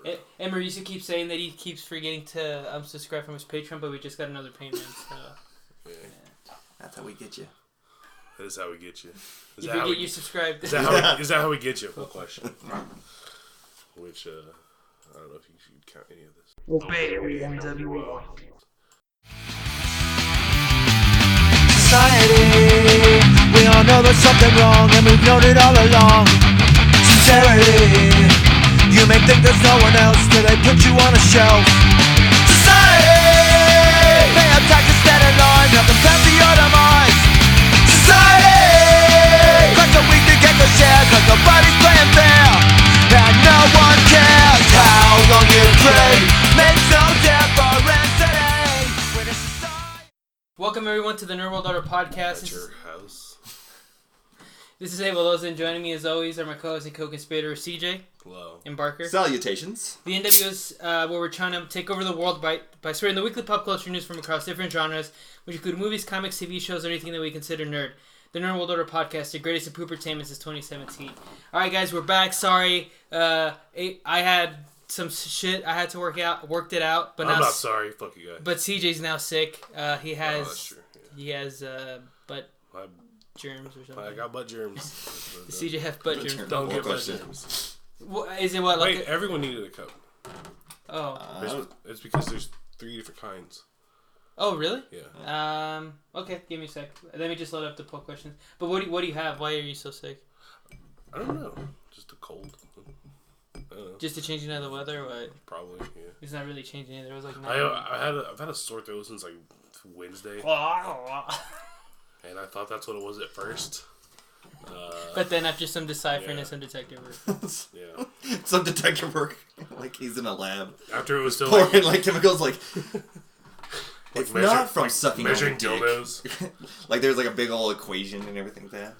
And Mauricio keeps saying that he keeps forgetting to subscribe from his Patreon, but we just got another payment. So. Yeah. That's how we get you. That is how we get you. If you get you subscribed. Is that how we get you? Full question. Which, I don't know if you should count any of this. Obey NWO. Society, we all know there's something wrong, and we've known it all along. Sincerity, you may think there's no one else till they put you on a shelf. Society, they attack you stand in line, have to pass to your demise. Society, cause the weak to get the share, cause nobody's playing fair, and no one cares how long you pray. Makes no difference today when it's society. Welcome everyone to the Nerd World Order podcast. At your house. This is Loza, and joining me as always are my co-host and co-conspirator CJ. Hello. And Barker. Salutations. The NWO is where we're trying to take over the world by spreading the weekly pop culture news from across different genres, which include movies, comics, TV shows, or anything that we consider nerd. The Nerd World Order podcast, the greatest of poopertainment since 2017. Alright guys, we're back. Sorry, I had some shit I had to worked it out. But I'm not sorry, fuck you guys. But CJ's now sick. He has that's true. Yeah. He has butt germs or something. I got butt germs. CJ have butt germs. Don't get butt germs. Is it what? Like wait, everyone needed a cup. Oh. It's because there's 3 different kinds. Oh really? Yeah. Okay, give me a sec. Let me just load up the poll questions. But what do you have? Why are you so sick? I don't know. Just a cold. I don't know. Just the changing of the weather, or what? Probably, yeah. It's not really changing either. It was like I've had a sore throat since like Wednesday, and I thought that's what it was at first. But then after some deciphering and some detective work. Yeah. Some detective work, like he's in a lab. After it was still pouring like chemicals, like it's measure, not from like sucking measuring on a dick. dildos. Like there's like a big old equation and everything there.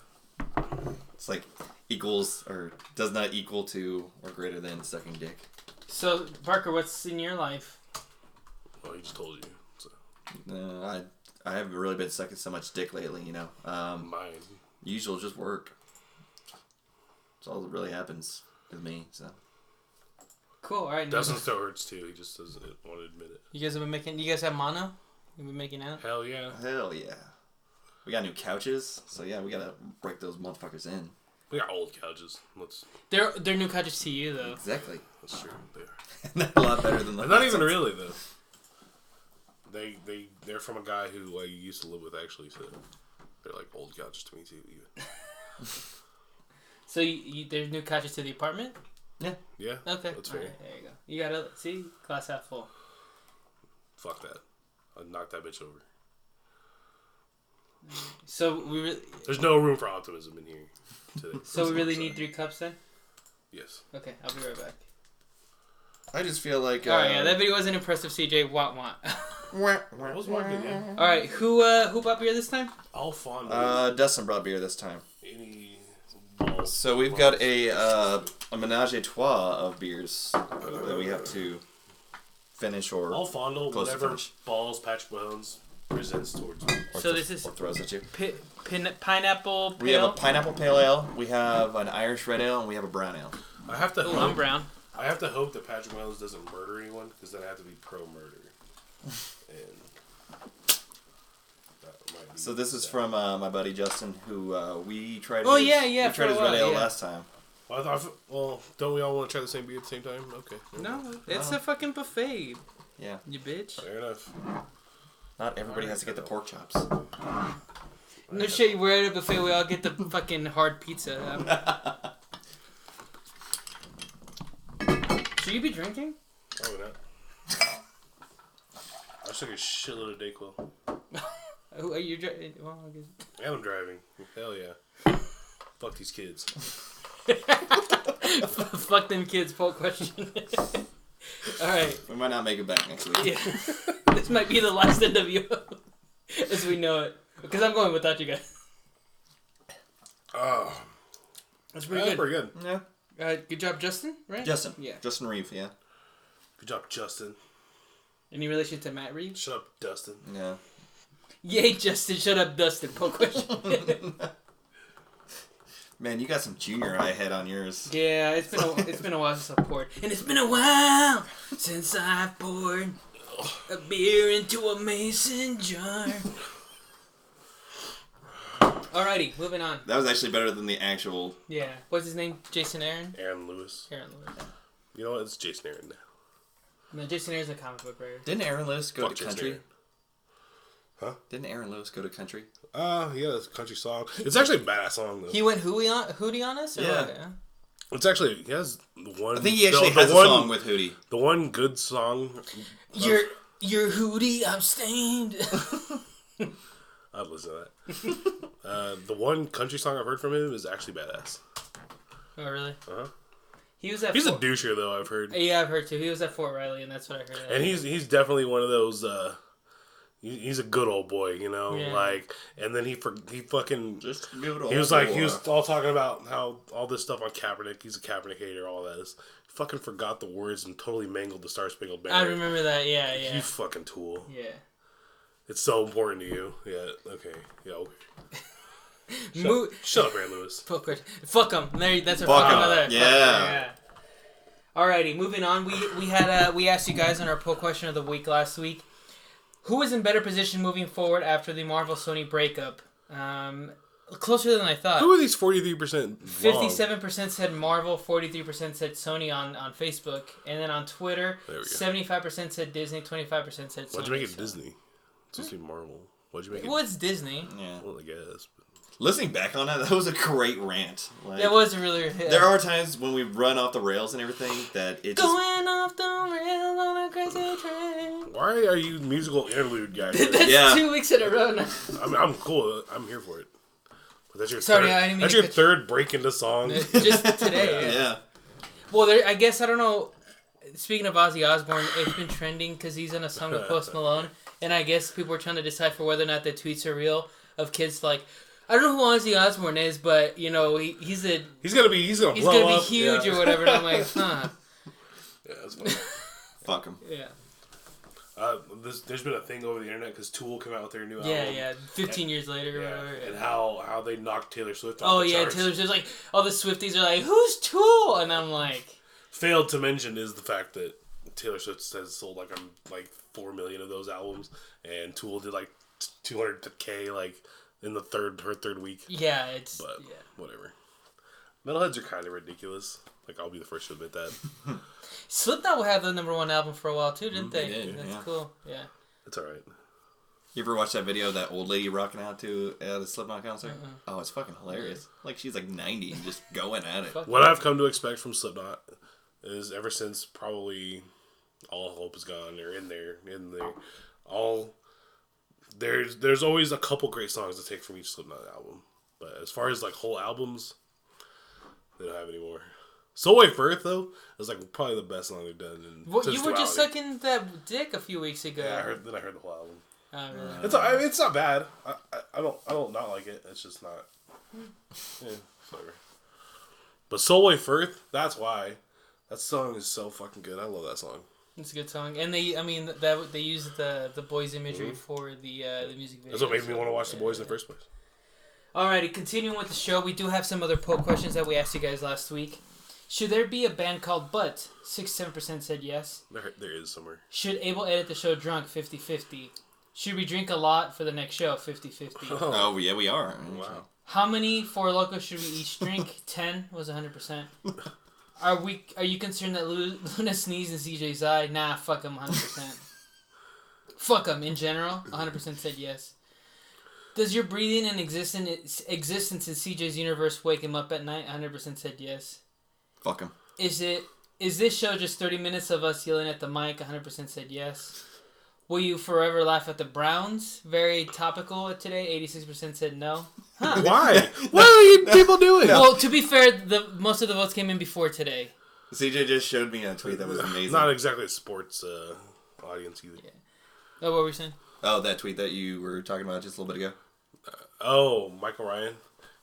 It's like equals or does not equal to or greater than sucking dick. So Parker, what's in your life? Well, he just told you. So. I haven't really been sucking so much dick lately, you know. Mine. Usual just work. That's all that really happens with me. So. Cool. All right. Dustin still hurts too. He just doesn't want to admit it. You guys have been making. You guys have mono? You've been making out? Hell yeah. Hell yeah. We got new couches, so yeah, we gotta break those motherfuckers in. We got old couches. They're new couches to you though. Exactly. That's true. They are. They're a lot better than the. Not even really though. They're from a guy who I used to live with actually, so they're like old couches to me too. Even. So there's new couches to the apartment? Yeah. Yeah. Okay. That's fair. Right, there you go. You gotta see glass half full. Fuck that. I'd knock that bitch over. So there's no room for optimism in here today. So we really need 3 cups then? Yes. Okay, I'll be right back. I just feel like. Alright, yeah, that video wasn't impressive, CJ. What? That was one good, yeah. Alright, who bought beer this time? Alfonso. Dustin brought beer this time. Any balls? So we've got a menage a trois of beers that we have to finish or Alfonso, close to whatever finish. balls Patrick Mahomes presents towards me. So this is or throws at you. pineapple pale? We have a pineapple pale ale, we have an Irish red ale, and we have a brown ale. I have to. I'm brown. I have to hope that Patrick Mahomes doesn't murder anyone, because then I have to be pro-murder. And that might be So this is from my buddy Justin, who we tried. Oh, his, yeah, we tried his red ale yeah. last time. Well, don't we all want to try the same beer at the same time? Okay. No, it's a fucking buffet. Yeah. You bitch. Fair enough. Not everybody has to get the pork chops. No shit, we're at a buffet. We all get the fucking hard pizza. Should you be drinking? Probably not. I just took a shitload of Dayquil. Are you driving? Well, I guess. And I'm driving. Hell yeah. Fuck these kids. Fuck them kids. Poll question. All right. We might not make it back next week. Yeah. This might be the last NWO as we know it. Because I'm going without you guys. Oh. That's pretty good. Yeah. Good job, Justin, right? Justin. Yeah. Justin Reeve, yeah. Good job, Justin. Any relation to Matt Reeves? Shut up, Dustin. Yeah. Yay, Justin. Shut up, Dustin. Poll question. Man, you got some junior high head on yours. Yeah, it's been a while since I poured, and it's been a while since I poured a beer into a mason jar. Alrighty, moving on. That was actually better than the actual. Yeah, what's his name? Jason Aaron. Aaron Lewis. Aaron Lewis. You know what? It's Jason Aaron now. No, Jason Aaron's a comic book writer. Didn't Aaron Lewis go Fuck to Jason country? Aaron. Huh? Didn't Aaron Lewis go to country? Yeah, it's a country song. It's actually a badass song though. He went Hootie on us? Or Yeah. what? It's actually he has one. I think he actually has a song with Hootie. The one good song. You're Hootie, I'm stained. I'd listen to that. The one country song I've heard from him is actually badass. Oh, really? Uh huh. He's a doucher though. I've heard. Yeah, I've heard too. He was at Fort Riley, and that's what I heard. And he's definitely one of those. He's a good old boy, you know. Yeah. Like, and then he fucking Just good old he was like boy. he was all talking about how all this stuff on Kaepernick. He's a Kaepernick hater. All that is. Fucking forgot the words and totally mangled the Star Spangled Banner. I remember that. Yeah. You fucking tool. Yeah. It's so important to you. Yeah. Okay. Yeah. Okay. Shut up, Aaron Lewis. Fuck him. That's our Fuck fuck him. him. There. Yeah. Alrighty, moving on. We asked you guys on our poll question of the week last week, who is in better position moving forward after the Marvel Sony breakup? Closer than I thought. Who are these 43%? 57% said Marvel, 43% said Sony on Facebook, and then on Twitter, 75% said Disney, 25% said Sony. Why'd you make it Disney? It's supposed to be Marvel. Why'd you make it? Well, it's Disney. Yeah. Well, I guess. Listening back on that was a great rant. Like, That was a really... There are times when we run off the rails and everything that it just... Going off the rails on a crazy train. Why are you musical interlude guy? That's 2 weeks in a row now. I'm cool. I'm here for it. But that's your Sorry, third, I didn't mean that's to your third break into song. Just today, Yeah. Well, I guess, I don't know, speaking of Ozzy Osbourne, it's been trending because he's in a song with Post Malone, and I guess people are trying to decide for whether or not the tweets are real of kids like, I don't know who Ozzy Osbourne is, but, you know, he's gonna be huge or whatever, and I'm like, huh. Yeah, that's funny. Fuck him. Yeah. There's been a thing over the internet because Tool came out with their new album. Yeah, 15 years later or whatever. And how they knocked Taylor Swift off Oh, the yeah, charts. Taylor Swift's like, all the Swifties are like, who's Tool? And I'm like... Failed to mention is the fact that Taylor Swift has sold like 4 million of those albums, and Tool did like 200K like in her third week. Yeah, But whatever. Metalheads are kind of ridiculous. Like, I'll be the first to admit that. Slipknot will have the #1 album for a while too, didn't they? They did, That's yeah. cool. Yeah. It's alright. You ever watch that video of that old lady rocking out to the Slipknot concert? Oh, it's fucking hilarious. Like, she's like 90 and just going at it. What I've come to expect from Slipknot is ever since probably All Hope Is Gone, they're in there. There's always a couple great songs to take from each Slipknot album. But as far as like whole albums, they don't have any more. Soulway Firth though is like probably the best song they've done. You were just sucking that dick a few weeks ago. Yeah, I heard the whole album. Oh, really? It's not bad. I don't not like it. It's just not. Yeah, whatever. But Soulway Firth, that's why. That song is so fucking good. I love that song. It's a good song, and they used the boys imagery for the music video. That's what made me want to watch The Boys in the first place. Alrighty, continuing with the show, we do have some other poll questions that we asked you guys last week. Should there be a band called Butt? 67% said yes. There is somewhere. Should Abel edit the show drunk? 50-50. Should we drink a lot for the next show? 50-50. Oh, yeah, we are. Wow. How many Four Locos should we each drink? 10 was 100%. Are you concerned that Luna sneezed in CJ's eye? Nah, fuck him, 100%. Fuck him in general. 100% said yes. Does your breathing and existence in CJ's universe wake him up at night? 100% said yes. Fuck him. Is this show just 30 minutes of us yelling at the mic? 100% said yes. Will you forever laugh at the Browns? Very topical today. 86% said no. Huh. Why? What are you people doing? Well, to be fair, most of the votes came in before today. CJ just showed me a tweet that was amazing. Not exactly a sports audience either. Yeah. Oh, what were you saying? Oh, that tweet that you were talking about just a little bit ago. Michael Ryan.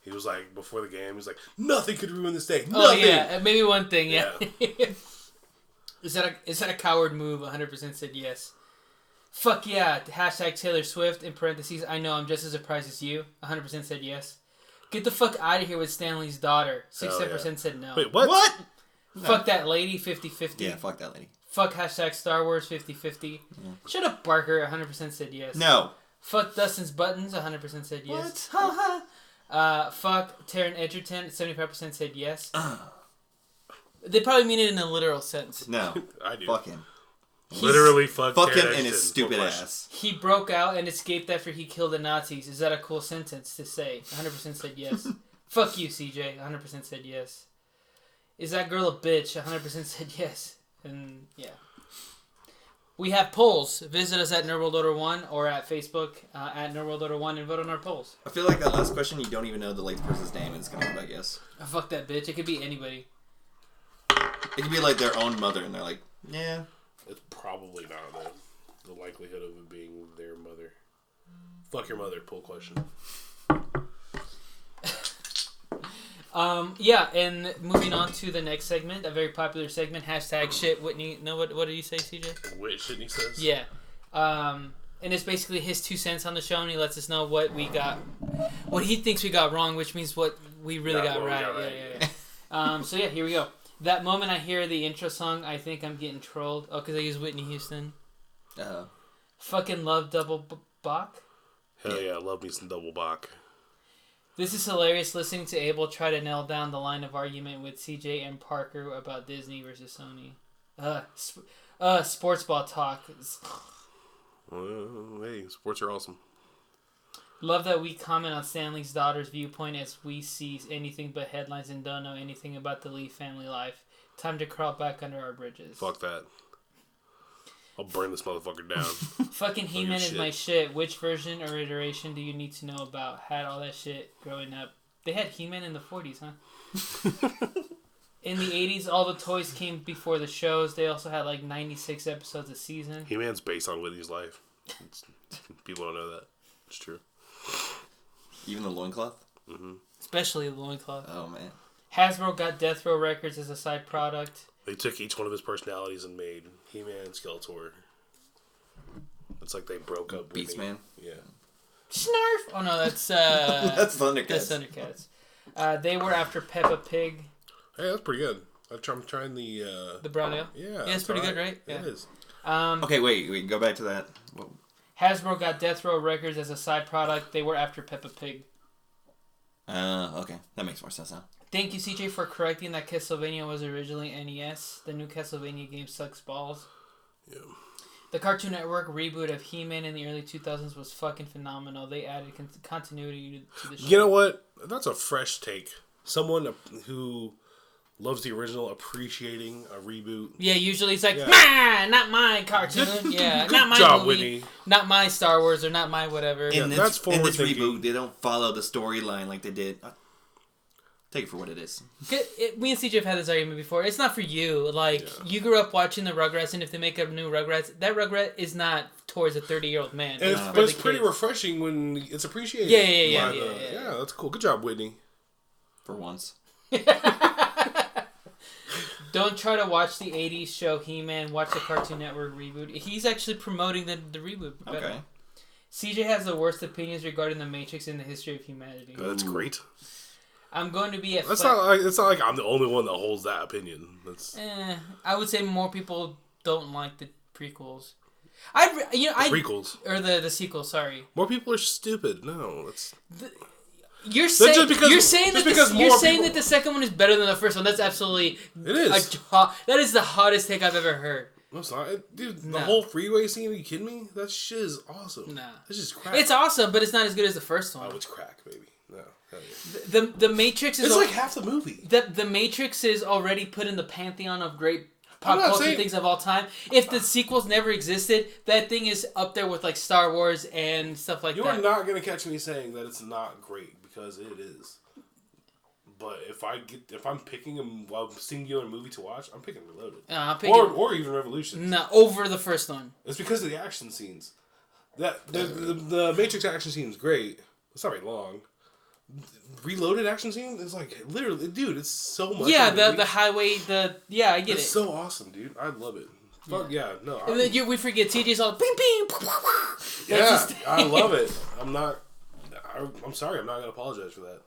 He was like, before the game, he was like, nothing could ruin this day. Nothing. Oh, yeah. Maybe one thing, yeah. Is that a coward move? 100% said yes. Fuck yeah. Hashtag Taylor Swift, in parentheses, I know I'm just as surprised as you. 100% said yes. Get the fuck out of here with Stanley's daughter. 67% yeah. said no. Wait, what? What? Fuck that lady, 50-50. Yeah, fuck that lady. Fuck hashtag Star Wars, 50-50. Shut up, Barker, 100% said yes. No. Fuck Dustin's Buttons, 100% said yes. What? Fuck Taron Egerton, 75% said yes. They probably mean it in a literal sense. No. I do. Fuck him. Literally fuck Fuck him Ted and his Egerton. stupid No question. ass. He broke out and escaped after he killed the Nazis. Is that a cool sentence to say? 100% said yes. Fuck you, CJ. 100% said yes. Is that girl a bitch? 100% said yes. And yeah. We have polls. Visit us at Nerdworld Order 1 or at Facebook at Nerdworld Order 1 and vote on our polls. I feel like that last question, you don't even know the late person's name, and it's gonna come back yes. Oh, fuck that bitch. It could be anybody. It could be like their own mother, and they're like, yeah. It's probably not, though. The likelihood of it being their mother. Fuck your mother, poll question. Yeah, and moving on to the next segment, a very popular segment, hashtag shit Whitney. No, what did you say, CJ? Whitney says? Yeah. And it's basically his 2 cents on the show, and he lets us know what he thinks we got wrong, which means what we really got right. Yeah. So yeah, here we go. That moment I hear the intro song, I think I'm getting trolled. Oh, because I use Whitney Houston. Fucking love Double Bach. Hell yeah, love me some double Bach. This is hilarious listening to Abel try to nail down the line of argument with CJ and Parker about Disney versus Sony. Sports ball talk. Hey, sports are awesome. Love that we comment on Stanley's daughter's viewpoint as we see anything but headlines and don't know anything about the Lee family life. Time to crawl back under our bridges. Fuck that. I'll burn this motherfucker down. Fucking He-Man is my shit. Which version or iteration do you need to know about? Had all that shit growing up. They had He-Man in the 40s, huh? In the 80s, all the toys came before the shows. They also had like 96 episodes a season. He-Man's based on Whitney's life. People don't know that. It's true. Even the loincloth? Mm-hmm. Especially the loincloth. Oh, man. Hasbro got Death Row Records as a side product. They took each one of his personalities and made He-Man and Skeletor. It's like they broke up. Beastman? Yeah. Snarf! Oh no, that's That's Thundercats. That's Thundercats. They were after Peppa Pig. Hey, that's pretty good. I'm trying the... The brown ale? Yeah. Yeah, it's pretty good, right? Yeah. It is. Okay, wait, go back to that. Whoa. Hasbro got Death Row Records as a side product. They were after Peppa Pig. Okay. That makes more sense now. Thank you, CJ, for correcting that Castlevania was originally NES. The new Castlevania game sucks balls. Yeah. The Cartoon Network reboot of He-Man in the early 2000s was fucking phenomenal. They added continuity to the show. You know what? That's a fresh take. Someone who loves the original appreciating a reboot. Yeah, usually it's like, nah, not my cartoon. Yeah, not my job, movie. Whitney. Not my Star Wars or not my whatever. In that's this forward-thinking. reboot, they don't follow the storyline like they did. Take it for what it is. Me and CJ have had this argument before. It's not for you. Like, you grew up watching the Rugrats, and if they make a new Rugrats, that Rugrat is not towards a 30-year-old man. And for but it's the pretty kids. refreshing when it's appreciated. Yeah, Yeah, that's cool. Good job, Whitney. For once. Don't try to watch the 80s show He-Man. Watch the Cartoon Network reboot. He's actually promoting the reboot. Okay. CJ has the worst opinions regarding the Matrix in the history of humanity. That's great. I'm going to be It's not like I'm the only one that holds that opinion. That's I would say more people don't like the prequels. prequels or the sequels. Sorry. More people are stupid. No, it's You're saying people... that the second one is better than the first one. That's absolutely it is. That is the hottest take I've ever heard. No, it's not. Dude, the whole freeway scene, are you kidding me? That shit is awesome. Nah. It's just crack. It's awesome, but it's not as good as the first one. Oh, it's crack, baby. No. Hell yeah. The Matrix is... It's like half the movie. The Matrix is already put in the pantheon of great pop culture things of all time. If the sequels never existed, that thing is up there with like Star Wars and stuff like that. You are not going to catch me saying that it's not great, because it is. But if I'm picking a singular movie to watch, I'm picking Reloaded. Or even Revolution. No, over the first one. It's because of the action scenes. The Matrix action scene is great. It's not very long. Reloaded action scene is like literally, dude. It's so much. Yeah, the highway. I get it. It's so awesome, dude. I love it. Fuck yeah, no. And then we forget TJ's all ping ping. Yeah, I love it. I'm sorry. I'm not gonna apologize for that.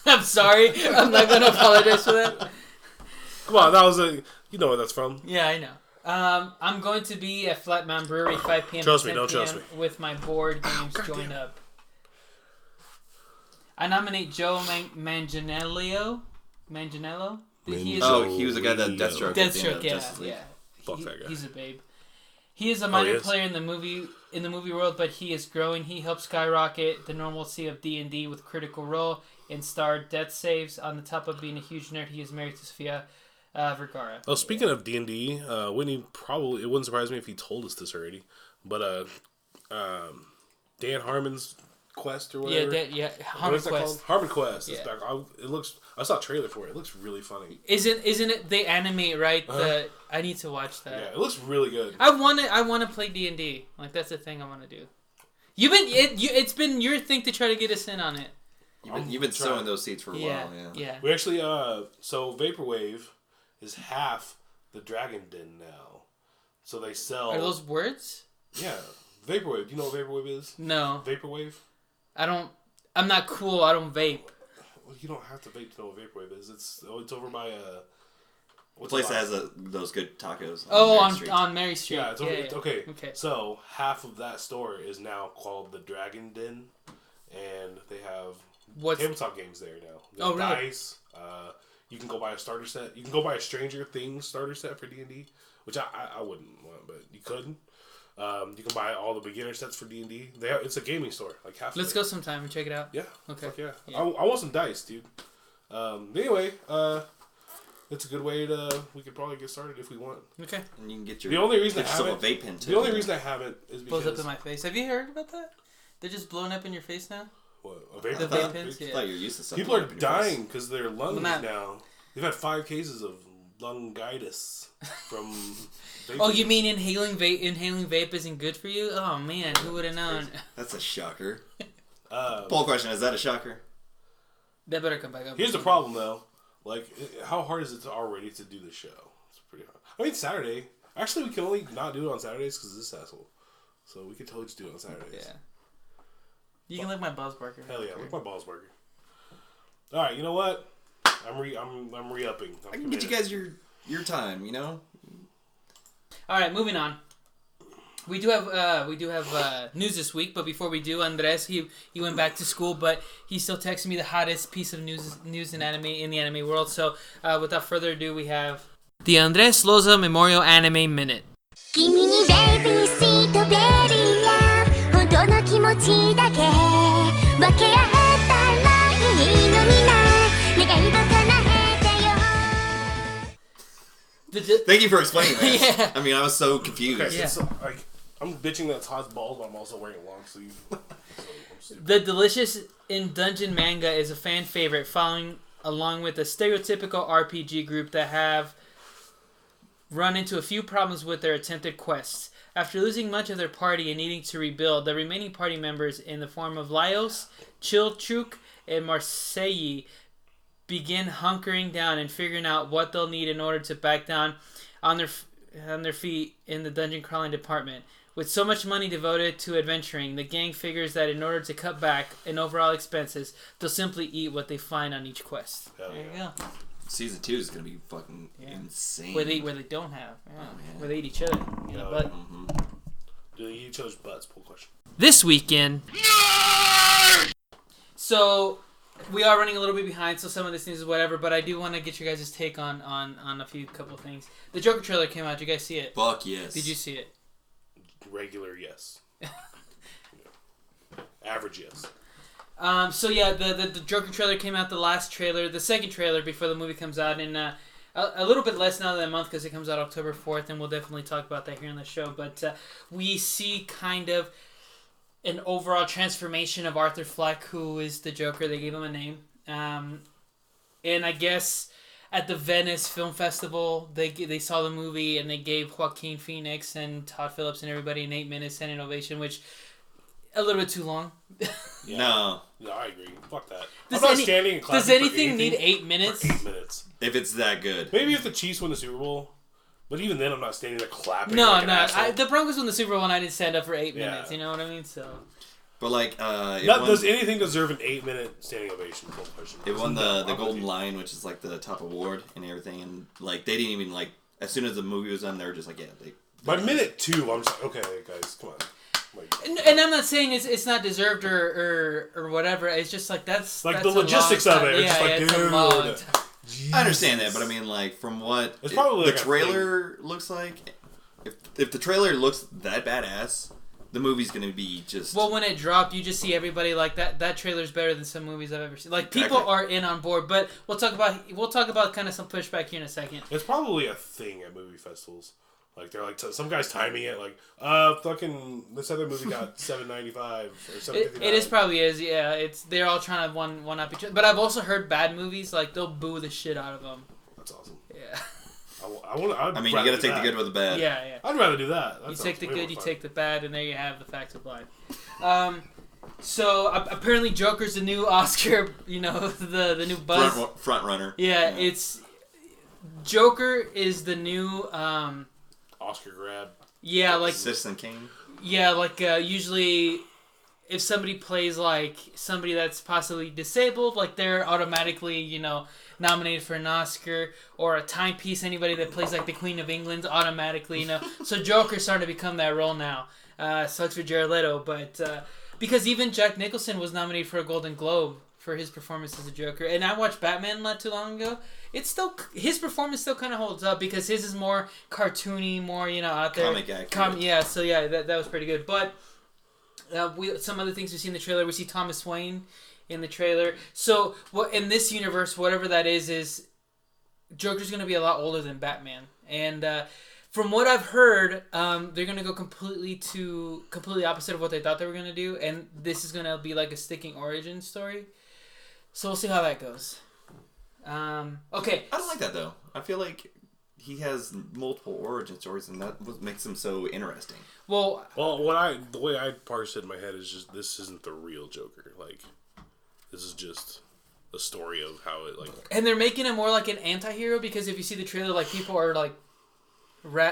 I'm sorry. I'm not going to apologize for that. Come on, that was you know where that's from. Yeah, I know. I'm going to be at Flat Mountain Brewery 5 p.m. Trust to me, 10 don't p.m. trust me. with my board games joined up. I nominate Joe Manganiello. He was the guy that Deathstroke. Deathstroke, yeah. Fuck that guy. He's a babe. He is a minor player in the movie world, but he is growing. He helps skyrocket the normalcy of D&D with Critical Role and star death saves. On the top of being a huge nerd, he is married to Sofia Vergara. Oh, speaking of D&D, Whitney probably, it wouldn't surprise me if he told us this already, but Dan Harmon's Quest or whatever. Harmon Quest. Harmon Quest. Yeah. It's back. I saw a trailer for it. It looks really funny. Isn't it? They animate, right? I need to watch that. Yeah, it looks really good. I want to play D&D. Like that's the thing I want to do. It's been your thing to try to get us in on it. You've been sowing those seeds for a while. Yeah. We actually so Vaporwave is half the Dragon Den now. So they sell. Are those words? Yeah, Vaporwave. Do you know what Vaporwave is? No. Vaporwave. I'm not cool. I don't vape. Well, you don't have to vape to know what Vaporwave is. It's over by the place that has those good tacos. On Mary Street. Yeah, it's over, Okay. So half of that store is now called the Dragon Den, and they have tabletop games there now. Oh, really? Dice. You can go buy a starter set. You can go buy a Stranger Things starter set for D&D, which I wouldn't want, but you could. You can buy all the beginner sets for D&D. It's a gaming store. Like half. Let's go sometime and check it out. Yeah. Okay. Fuck yeah. I want some dice, dude. Anyway, it's a good way we could probably get started if we want. Okay. And you can get The only reason I a haven't. vape pen too. The only reason I haven't is because blows up in my face. Have you heard about that? They're just blowing up in your face now. What, a vape The pen? vape pens. I thought you were used to something. People are dying because their lungs not- now. They've had 5 cases of lungitis from. Vaping. Oh, you mean inhaling vape? Inhaling vape isn't good for you? Oh man, who would have known? That's a shocker. Poll question: is that a shocker? That better come back up. Here's the problem, though. Like, how hard is it already to do the show? It's pretty hard. I mean, Saturday. Actually, we can only not do it on Saturdays because of this asshole. So we can totally just do it on Saturdays. Yeah. You can lick my balls burger. Hell yeah, lick my balls burger. All right, you know what? I'm re-upping. I can get you guys your time, you know. All right, moving on. We do have news this week, but before we do, Andres he went back to school, but he still texted me the hottest piece of news in the anime world. So without further ado, we have the Andres Loza Memorial Anime Minute. 君にベイビーシートベリーや本当の気持ちだけ分け合ったらいいのにな願いを叶えてよ Thank you for explaining that. Yeah. I mean, I was so confused. Okay, Yeah. so, like, I'm bitching that Todd's bald, but I'm also wearing a long sleeve. The Delicious in Dungeon manga is a fan favorite, following along with a stereotypical RPG group that have run into a few problems with their attempted quests. After losing much of their party and needing to rebuild, the remaining party members, in the form of Laios, Chilchuk, and Marseille, begin hunkering down and figuring out what they'll need in order to back down on their feet in the dungeon crawling department. With so much money devoted to adventuring, the gang figures that in order to cut back in overall expenses, they'll simply eat what they find on each quest. Hell There you yeah. go. Season 2 is gonna be fucking insane. Where they don't have. Yeah. Oh, man. Where they eat each other. You know, but Do they eat each other's butts? Pool question. this weekend. So we are running a little bit behind, so some of this news is whatever. But I do want to get your guys' take on a couple of things. The Joker trailer came out. Did you guys see it? Fuck yes. Did you see it? Regular, yes. Average, yes. So yeah, the Joker trailer came out. The last trailer, the second trailer before the movie comes out in a little bit less now than a month because it comes out October 4th, and we'll definitely talk about that here on the show. But we see kind of an overall transformation of Arthur Fleck, who is the Joker. They gave him a name, and I guess at the Venice Film Festival, they saw the movie and they gave Joaquin Phoenix and Todd Phillips and everybody an 8-minute standing ovation, which a little bit too long. Yeah. No. I agree. Fuck that. Does I'm not any- standing and clapping Does for anything need anything 8 minutes? for 8 minutes. If it's that good. Maybe if the Chiefs win the Super Bowl, but even then I'm not standing there clapping. No, like an no. asshole. The Broncos won the Super Bowl and I didn't stand up for 8 Yeah. minutes. You know what I mean? So But like, does anything deserve an 8-minute standing ovation? It won the Golden Lion, which is like the top award and everything, and like they didn't even like as soon as the movie was done, they were just like, yeah. By minute 2, I'm just like, okay, guys, come on. Like, and I'm not saying it's not deserved or whatever. It's just like that's the logistics of it. It's just like, dude. I understand that, but I mean, like from what it's probably the trailer looks like, if the trailer looks that badass, the movie's gonna be just. Well, when it dropped, you just see everybody like that. That trailer's better than some movies I've ever seen. Like people are in on board, but we'll talk about kind of some pushback here in a second. It's probably a thing at movie festivals. Like they're like some guys timing it like fucking this other movie got $7.95 or $7.59. It probably is, yeah. They're all trying to one up each other. But I've also heard bad movies like they'll boo the shit out of them. That's awesome. Yeah. I mean, you gotta take the good with the bad. Yeah. I'd rather do that. You take the good, you take the bad, and there you have the facts of life. So apparently Joker's the new Oscar. You know the new buzz front runner. Yeah, it's Joker is the new. Oscar grab. Yeah, like Citizen Kane. Yeah, like usually, if somebody plays like somebody that's possibly disabled, like they're automatically nominated for an Oscar, or a timepiece. Anybody that plays like the Queen of England automatically, So Joker's starting to become that role now. Sucks for Jared Leto, but because even Jack Nicholson was nominated for a Golden Globe for his performance as a Joker, and I watched Batman not too long ago. It's still his performance still kind of holds up because his is more cartoony, more out there. Comic accurate. That was pretty good. But some other things we see in the trailer. We see Thomas Wayne in the trailer. So in this universe, whatever that is Joker's going to be a lot older than Batman. And from what I've heard, they're going to go completely opposite of what they thought they were going to do, and this is going to be like a sticking origin story. So we'll see how that goes. Okay. I don't like that though. I feel like he has multiple origin stories, and that what makes him so interesting. Well, the way I parse it in my head is just this isn't the real Joker. Like, this is just a story of how it like. And they're making him more like an anti-hero because if you see the trailer, like people are like,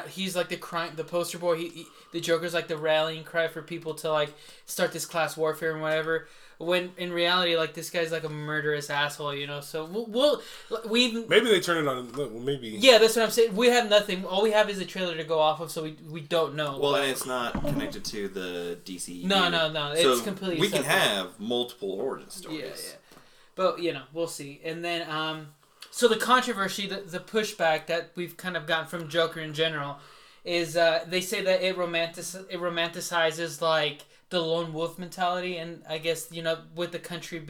he's like the poster boy. The Joker's like the rallying cry for people to like start this class warfare and whatever. When in reality, like this guy's like a murderous asshole, So maybe they turn it on. Maybe. Yeah, that's what I'm saying. We have nothing. All we have is a trailer to go off of, so we don't know. Well, and it's not connected to the DC. No. So it's completely. We separate. can have multiple origin stories. Yeah. But we'll see. And then so the controversy, the pushback that we've kind of gotten from Joker in general, is they say that it romanticizes like the lone wolf mentality, and I guess with the country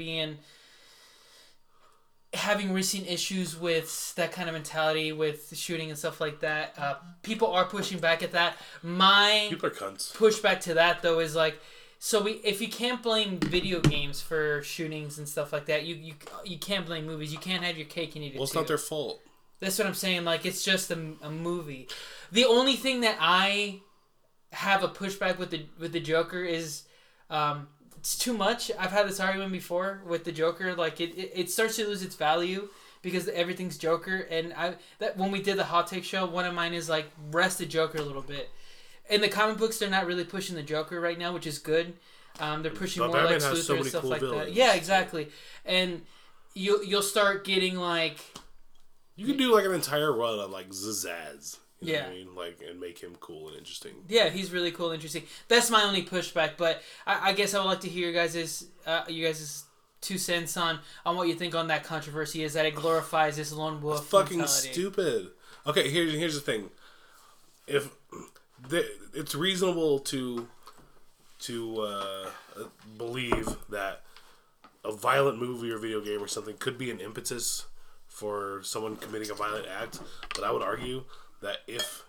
having recent issues with that kind of mentality with shooting and stuff like that, people are pushing back at that. People are cunts. Pushback to that though is like, if you can't blame video games for shootings and stuff like that, you can't blame movies. You can't have your cake and eat it too. Well, it's not their fault. That's what I'm saying. Like, it's just a movie. The only thing that I have a pushback with the Joker is it's too much. I've had this argument before with the Joker. Like, it starts to lose its value because everything's Joker. And when we did the Hot Take show, one of mine is like, rest the Joker a little bit. In the comic books, they're not really pushing the Joker right now, which is good. They're pushing more like Luthor and stuff like that. Yeah, exactly. And you'll start getting like. You can do like an entire run on like Zazaz. You know yeah. what I mean? Like, and make him cool and interesting. Yeah, he's really cool and interesting. That's my only pushback, but I guess I would like to hear you guys' 2 cents on what you think on that controversy. Is that it glorifies this lone wolf? It's fucking mentality. stupid. Okay, here's the thing. If it's reasonable to believe that a violent movie or video game or something could be an impetus for someone committing a violent act, but I would argue that if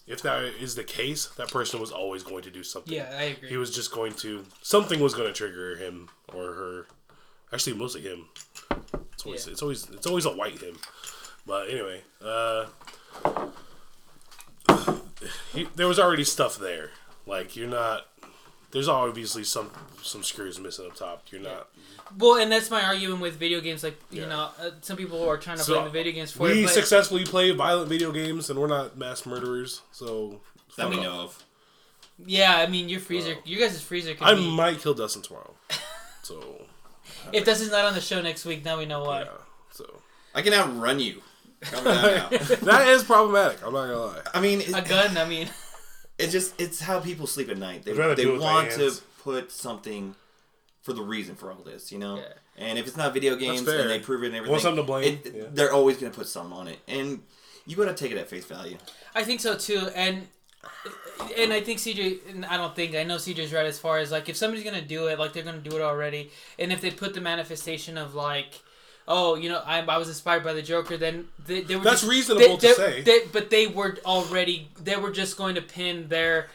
that is the case, that person was always going to do something. Yeah, I agree. He was just going to... Something was going to trigger him or her. Actually, mostly him. It's always a white him. But anyway, there was already stuff there. Like, you're not... There's obviously some screws missing up top. You're not... Well, and that's my argument with video games. Like, some people are trying to blame the video games for it. We successfully play violent video games, and we're not mass murderers, so... That we know of. Yeah, I mean, your freezer, your guys' freezer could I be... might kill Dustin tomorrow. So... If Dustin's not on the show next week, now we know why. Yeah, so... I can outrun you. Calm down now. That is problematic. I'm not gonna lie. I mean... A gun, I mean... It's how people sleep at night. They do it with want my to hands. put something for the reason for all this, you know? Yeah. And if it's not video games fair. and they prove it and everything... Want something to blame? Yeah. They're always going to put something on it. And you got to take it at face value. I think so, too. And I think CJ... I know CJ's right as far as, like, if somebody's going to do it, like, they're going to do it already. And if they put the manifestation of, like... Oh, you know, I was inspired by the Joker. Then they were. That's just, reasonable to say. But they were already. They were just going to pin their.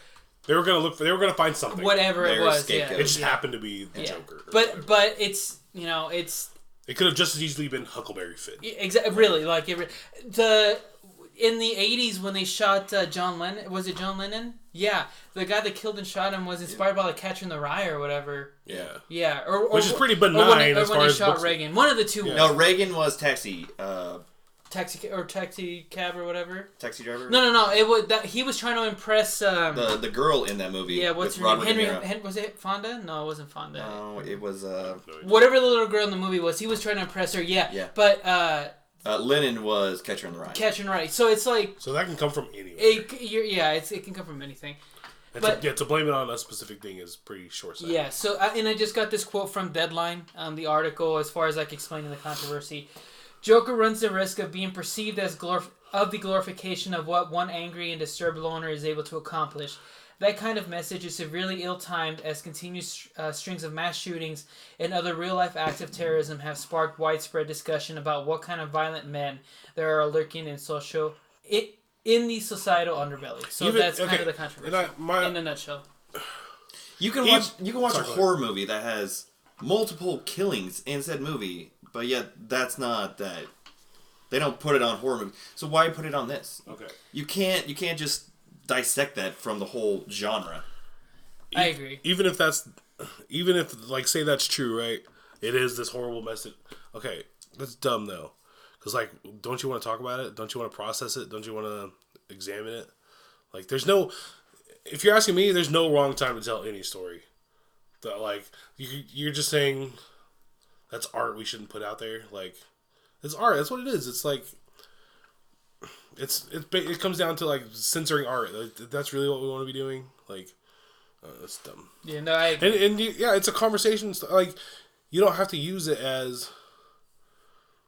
They were gonna look. They were gonna find something. Whatever it was. scapegoat. Yeah. It just happened to be the Joker. But it's it's. It could have just as easily been Huckleberry Finn. Exactly. Really, like in the 80s when they shot John Lennon. Was it John Lennon? Yeah, the guy that killed and shot him was inspired by like Catcher in the Rye or whatever. Yeah. Yeah, or Which is pretty benign or when as far they as shot books. Reagan. One of the two. Yeah. No, Reagan was taxi Taxi cab or whatever. taxi driver. No. It was that he was trying to impress. The girl in that movie. Yeah, what's with her name? Robert De Niro. Was it Fonda? No, it wasn't Fonda. No, it was Whatever the little girl in the movie was, he was trying to impress her. Yeah. Yeah. But Lennon was Catcher in the Rye. Catch and Right. So it's like So that can come from anywhere. it can come from anything. And but- to blame it on a specific thing is pretty short-sighted. Yeah. So and I just got this quote from Deadline, the article as far as like explaining the controversy. Joker runs the risk of being perceived as the glorification of what one angry and disturbed loner is able to accomplish. That kind of message is severely ill-timed as continuous strings of mass shootings and other real-life acts of terrorism have sparked widespread discussion about what kind of violent men there are lurking in the societal underbelly. So that's kind of the controversy in a nutshell. You can watch a horror movie that has multiple killings in said movie, but yet that's not that. They don't put it on horror movie. So why put it on this? Okay. You can't just dissect that from the whole genre. I agree. Even if like say that's true, right? It is this horrible message. Okay, that's dumb though. Because like, don't you want to talk about it? Don't you want to process it? Don't you want to examine it? Like, there's no. If you're asking me, there's no wrong time to tell any story. That like you're just saying that's art we shouldn't put out there. Like, it's art. That's what it is. It's like. It comes down to like censoring art. Like, that's really what we want to be doing. Like, that's dumb. Yeah, no, I agree. It's a conversation. Like, you don't have to use it as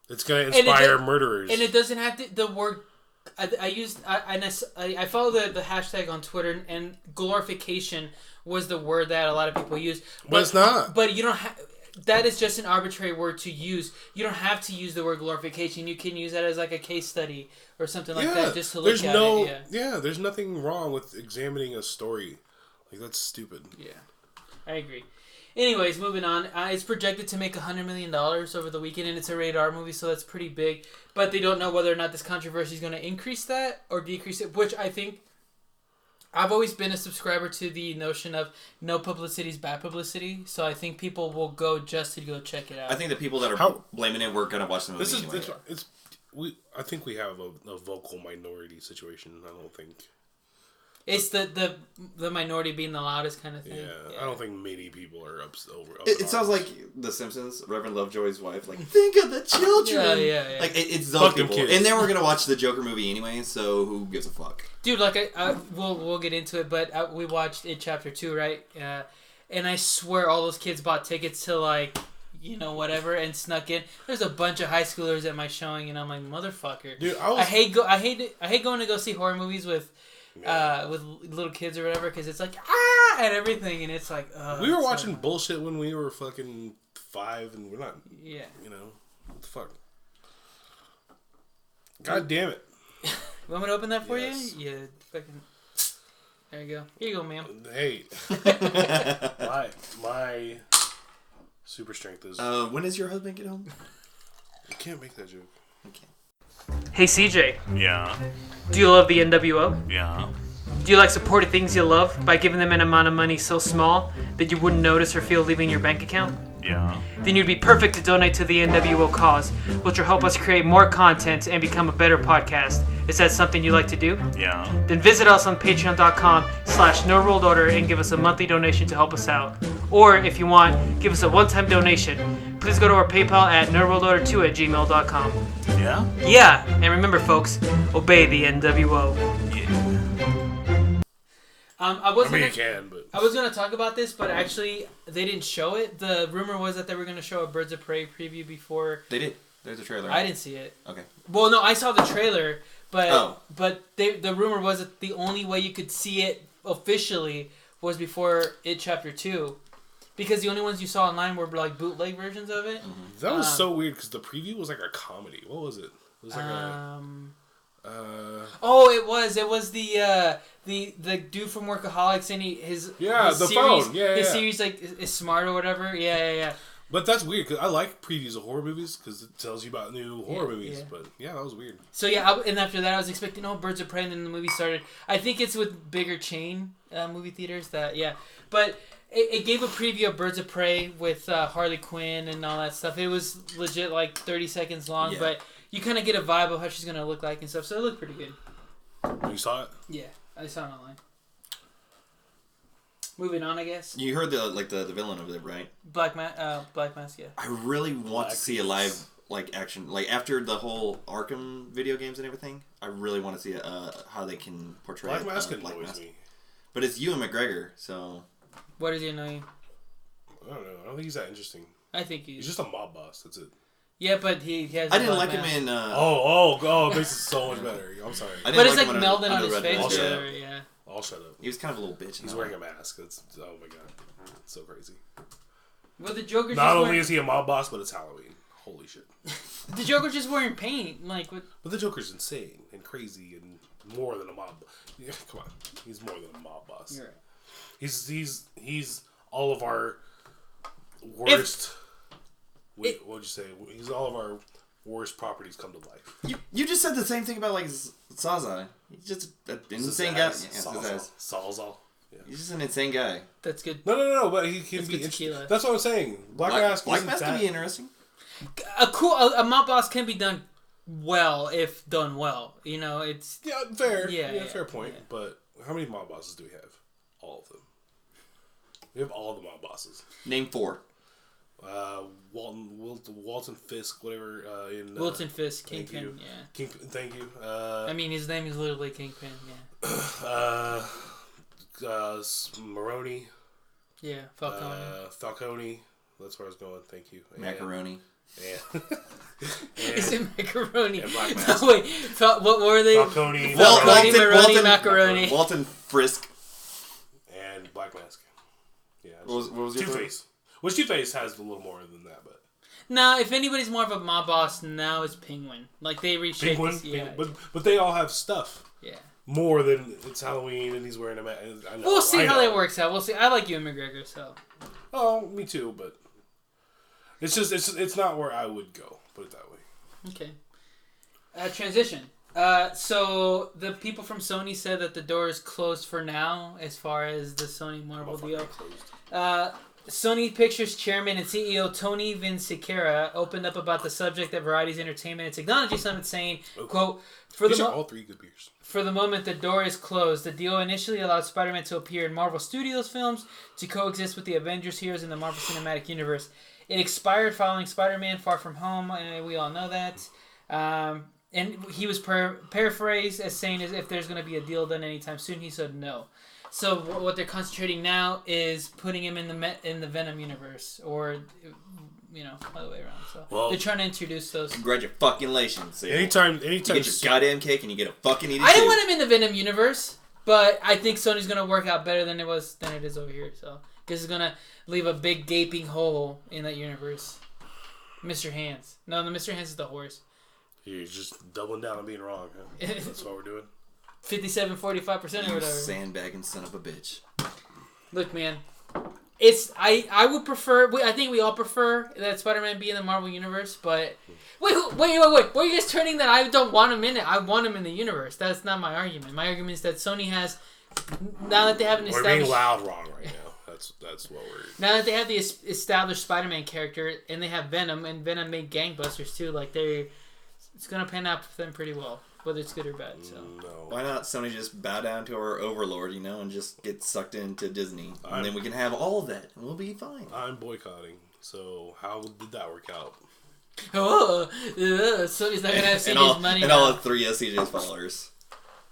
it's going to inspire murderers. And it doesn't have to. The word I follow the hashtag on Twitter, and glorification was the word that a lot of people use. But it's not. But you don't have. That is just an arbitrary word to use. You don't have to use the word glorification. You can use that as like a case study or something like that, just to look at it. Yeah, there's nothing wrong with examining a story. Like, that's stupid. Yeah, I agree. Anyways, moving on. It's projected to make $100 million over the weekend, and it's a rated R movie, so that's pretty big. But they don't know whether or not this controversy is going to increase that or decrease it, which I think... I've always been a subscriber to the notion of no publicity is bad publicity, so I think people will go just to go check it out. I think the people that are blaming it, we're gonna watch the movie anyway. I think we have a vocal minority situation. I don't think it's the minority being the loudest kind of thing. Yeah. I don't think many people are up. It sounds like The Simpsons, Reverend Lovejoy's wife. Like, think of the children. Yeah. Like, it's those people. And then we're gonna watch the Joker movie anyway. So who gives a fuck? Dude, like we'll get into it, but we watched it Chapter 2, right? And I swear all those kids bought tickets to like, whatever, and snuck in. There's a bunch of high schoolers at my showing, and I'm like, motherfucker. Dude, I hate going to go see horror movies with little kids or whatever, because it's like and everything, and it's like we were watching bullshit when we were fucking 5, and we're not. Yeah. What the fuck? God damn it. You want me to open that for you? Yeah, fucking. There you go. Here you go, ma'am. Hey. my super strength is. When does your husband get home? You can't make that joke. Okay. Hey, CJ. Yeah. Do you love the NWO? Yeah. Do you like supporting things you love by giving them an amount of money so small that you wouldn't notice or feel leaving your bank account? Yeah. Then you'd be perfect to donate to the NWO cause, which will help us create more content and become a better podcast. Is that something you like to do? Yeah. Then visit us on patreon.com/NWO patreon.com/NerdWorldOrder and give us a monthly donation to help us out. Or, if you want, give us a one-time donation. Please go to our PayPal at nerdworldorder2@gmail.com. Yeah? Yeah, and remember, folks, obey the NWO. I was gonna talk about this, but actually they didn't show it. The rumor was that they were gonna show a Birds of Prey preview before. They did. There's a trailer. I didn't see it. Okay. Well, no, I saw the trailer, but the rumor was that the only way you could see it officially was before It Chapter 2, because the only ones you saw online were like bootleg versions of it. Mm-hmm. That was so weird because the preview was like a comedy. What was it? It was like it was the dude from Workaholics, and his series like is smart or whatever. Yeah. But that's weird because I like previews of horror movies because it tells you about new horror movies. Yeah. But yeah, that was weird. So and after that I was expecting Birds of Prey, and then the movie started. I think it's with bigger chain movie theaters but it gave a preview of Birds of Prey with Harley Quinn and all that stuff. It was legit like 30 seconds long, but you kind of get a vibe of how she's gonna look like and stuff. So it looked pretty good. You saw it? Yeah, I saw it online. Moving on, I guess. You heard the villain of it, right? Black Mask, yeah. I really want to see a live action after the whole Arkham video games and everything. I really want to see how they can portray Black Mask annoys me. But it's Ewan McGregor, so. What is he annoying? I don't know. I don't think he's that interesting. I think he's just a mob boss. That's it. Yeah, but he has. I didn't like him in. It makes it so much better. I'm sorry. But it's like melding on his face. Yeah. I'll shut up. He was kind of a little bitch. He's wearing a mask. Oh my god, it's so crazy. Well, the Joker's not only is he a mob boss, but it's Halloween. Holy shit. The Joker's just wearing paint, what? But the Joker's insane and crazy and more than a mob. Yeah, come on, he's more than a mob boss. You're right. He's all of our worst. What'd you say? He's all of our worst properties come to life. You just said the same thing about Zaza. He's just an insane guy. Sawzall. Yeah. He's just an insane guy. That's good. No, but he can be interesting. That's what I'm saying. Black Mask can be interesting. A mob boss can be done well if done well. It's fair. Fair point. Yeah. But how many mob bosses do we have? All of them. We have all the mob bosses. Name 4. Walton Fisk, whatever. Wilton Fisk, Kingpin. Yeah. Thank you. I mean, his name is literally Kingpin. Yeah. Maroni. Yeah, Falcone. That's where I was going. Thank you. Macaroni. Yeah. Is it macaroni? And Black Mask. No, wait. What were they? Falcone. Walton, macaroni. Walton Frisk. And Black Mask. Yeah. What was your Two-Face? Which Two-Face has a little more than that, but. No, if anybody's more of a mob boss now, it's Penguin. They reshaped Penguin. But they all have stuff. Yeah. More than it's Halloween and he's wearing a mask. We'll see how that works out. We'll see. I like Ewan McGregor, so. Oh, me too, but it's not where I would go. Put it that way. Okay. Transition. So the people from Sony said that the door is closed for now as far as the Sony Marvel deal. Sony Pictures chairman and CEO Tony Vinciquerra opened up about the subject at Variety's Entertainment and Technology Summit, saying, quote, These are all 3 good beers. For the moment, the door is closed. The deal initially allowed Spider-Man to appear in Marvel Studios films to coexist with the Avengers heroes in the Marvel Cinematic Universe. It expired following Spider-Man Far From Home, and we all know that. And he was paraphrased as saying if there's going to be a deal done anytime soon. He said no. So what they're concentrating now is putting him in the Venom universe, or other way around. So they're trying to introduce those. Congratulations. Anytime you get your goddamn cake and you get a fucking eat it. I didn't want him in the Venom universe, but I think Sony's gonna work out better than it is over here. So because it's gonna leave a big gaping hole in that universe. Mr. Hands. No, the Mr. Hands is the horse. You're just doubling down on being wrong, huh? That's what we're doing. 57, 45% or whatever. Sandbagging son of a bitch. Look, man. I would prefer. I think we all prefer that Spider-Man be in the Marvel universe. But wait. What are you guys turning that? I don't want him in it. I want him in the universe. That's not my argument. My argument is that Sony has, now that they have an established. We're being loud wrong right now. That's what we're. Now that they have the established Spider-Man character and they have Venom, and Venom made gangbusters too. It's gonna pan out for them pretty well. whether it's good or bad. So No. Why not Sony just bow down to our overlord, and just get sucked into Disney, and then we can have all of that, and we'll be fine. I'm boycotting. So how did that work out? Oh, Sony's not gonna have CJ's money. And now. all of 3 of CJ's followers,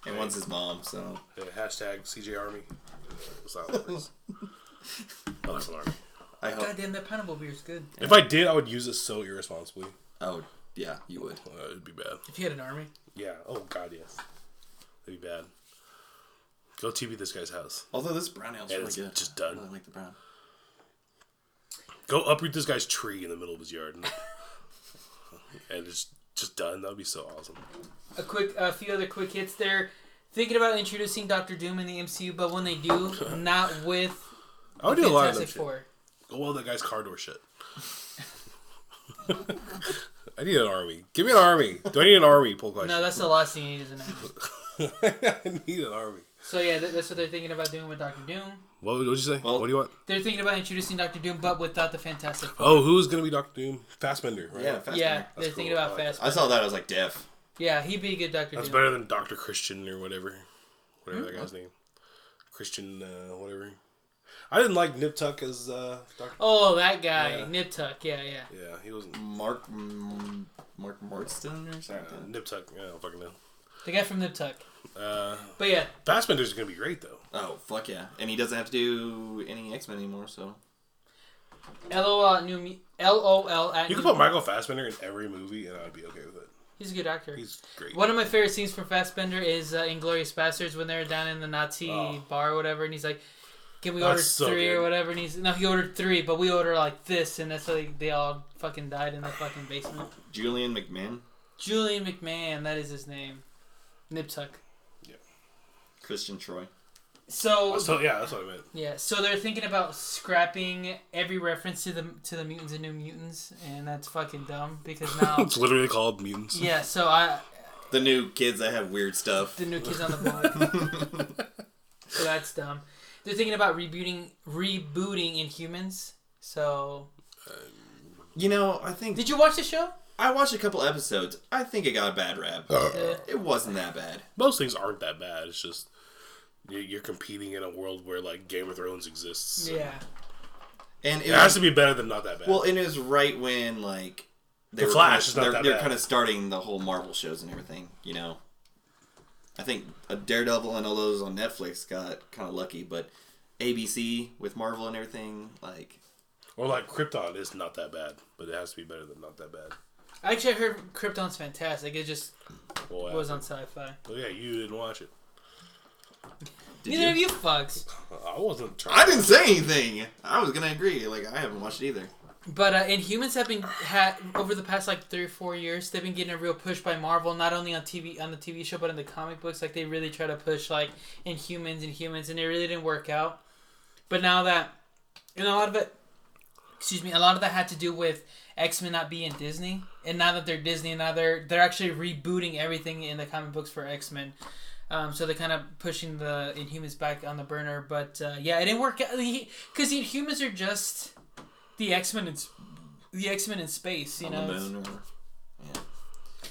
and one's his mom. So Hashtag CJ Army. That's how it works. Oh, that's an army. I hope. Goddamn, that pineapple beer is good. If I did, I would use it so irresponsibly. Oh yeah, you would. It'd be bad. If you had an army. Yeah. Oh God, yes. It'd be bad. Go TV this guy's house. Although this brown ale's And really it's good. just done. I like the brown. Go uproot this guy's tree in the middle of his yard, and it's just done. That'd be so awesome. A few other quick hits there. Thinking about introducing Doctor Doom in the MCU, but when they do, not with I would do a lot of that Fantastic shit. Four. Go weld that guy's car door shut. I need an army. Give me an army. Do I need an army? Pull question. No, that's the last thing you need, isn't it? I need an army. So yeah, that's what they're thinking about doing with Doctor Doom. What'd you say? Well, what do you want? They're thinking about introducing Doctor Doom, but without the Fantastic Four. Oh, who's gonna be Doctor Doom? Fassbender, right? Yeah, Fassbender. Yeah, they're That's thinking cool. about I like Fast. I saw that. I was like, Def. Yeah, he'd be a good Doctor That's Doom. better than Doctor Christian or whatever that guy's name. Christian, whatever. I didn't like Nip Tuck as Doctor. Oh, that guy, Yeah. Nip Tuck. Yeah. Yeah, he wasn't. Mark Marston or something. Nip Tuck. I don't fucking know. The guy from Nip Tuck. But yeah, Fassbender's gonna be great though. Oh fuck yeah! And he doesn't have to do any X-Men anymore, so. LOL at You New could put Michael Fassbender in every movie, and I'd be okay with it. He's a good actor. He's great. One of my favorite scenes from Fassbender is Inglourious Basterds when they're down in the Nazi bar or whatever, and he's like, "Can we order That's so 3 good. or whatever?" And he ordered 3, but we order like this, and that's why they all fucking died in the fucking basement. Julian McMahon, Julian McMahon, that is his name. Nip Tuck. Christian Troy. So Yeah, that's what I meant. yeah, so they're thinking about scrapping every reference to the Mutants and New Mutants, and that's fucking dumb because now It's literally called Mutants. yeah. So The new kids that have weird stuff. the new kids on the block. So that's dumb. They're thinking about rebooting Inhumans. So I think did you watch the show? I watched a couple episodes. I think it got a bad rap. It wasn't that bad. Most things aren't that bad. It's just you're competing in a world where like Game of Thrones exists. Yeah. And It has to be better than not that bad. Well, and it was right when like The Flash is not that they're bad. kind of starting the whole Marvel shows and everything. I think a Daredevil and all those on Netflix got kind of lucky, but ABC with Marvel and everything, like. Or like Krypton is not that bad, but it has to be better than not that bad. Actually, I heard Krypton's fantastic. It just Well, was on Sci-Fi. Well, yeah, you didn't watch it. Neither of you fucks. I wasn't trying. I didn't say anything. I was gonna agree. Like I haven't watched it either. But Inhumans have been over the past like 3 or 4 years. They've been getting a real push by Marvel, not only on the TV show, but in the comic books. Like they really try to push like Inhumans, and it really didn't work out. But now that, and a lot of that had to do with X-Men not being Disney, and now that they're Disney, now they're actually rebooting everything in the comic books for X-Men. So they're kind of pushing the Inhumans back on the burner. But yeah, it didn't work out because the Inhumans are just the X-Men in space, you know. On the moon or, yeah.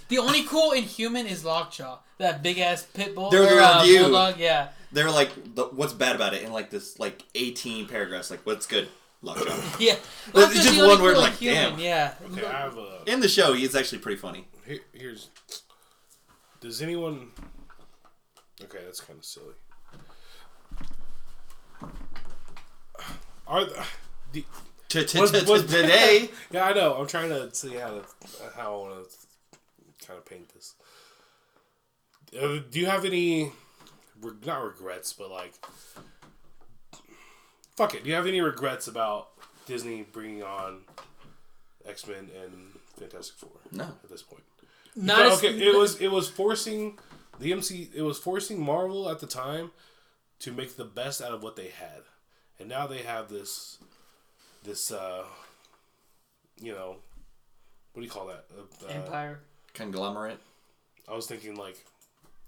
The only cool Inhuman is Lockjaw, that big ass pit bull. There's a review. Bulldog, yeah. They were like, what's bad about it? In like this, like 18 paragraphs. Like, what's good? Lockjaw. Yeah. It's Lockjaw's just the only one word, cool like, Inhuman, damn. Yeah. Okay, I have a. In the show, he's actually pretty funny. Here's. Does anyone? Okay, that's kind of silly. Are the Today. Yeah, I know. I'm trying to see how I want to kind of paint this. Do you have any, not regrets, but like, fuck it. Do you have any regrets about Disney bringing on X-Men and Fantastic Four? No. At this point. Not It was forcing the MC. It was forcing Marvel at the time to make the best out of what they had, and now they have this what do you call that? Empire. Conglomerate. I was thinking like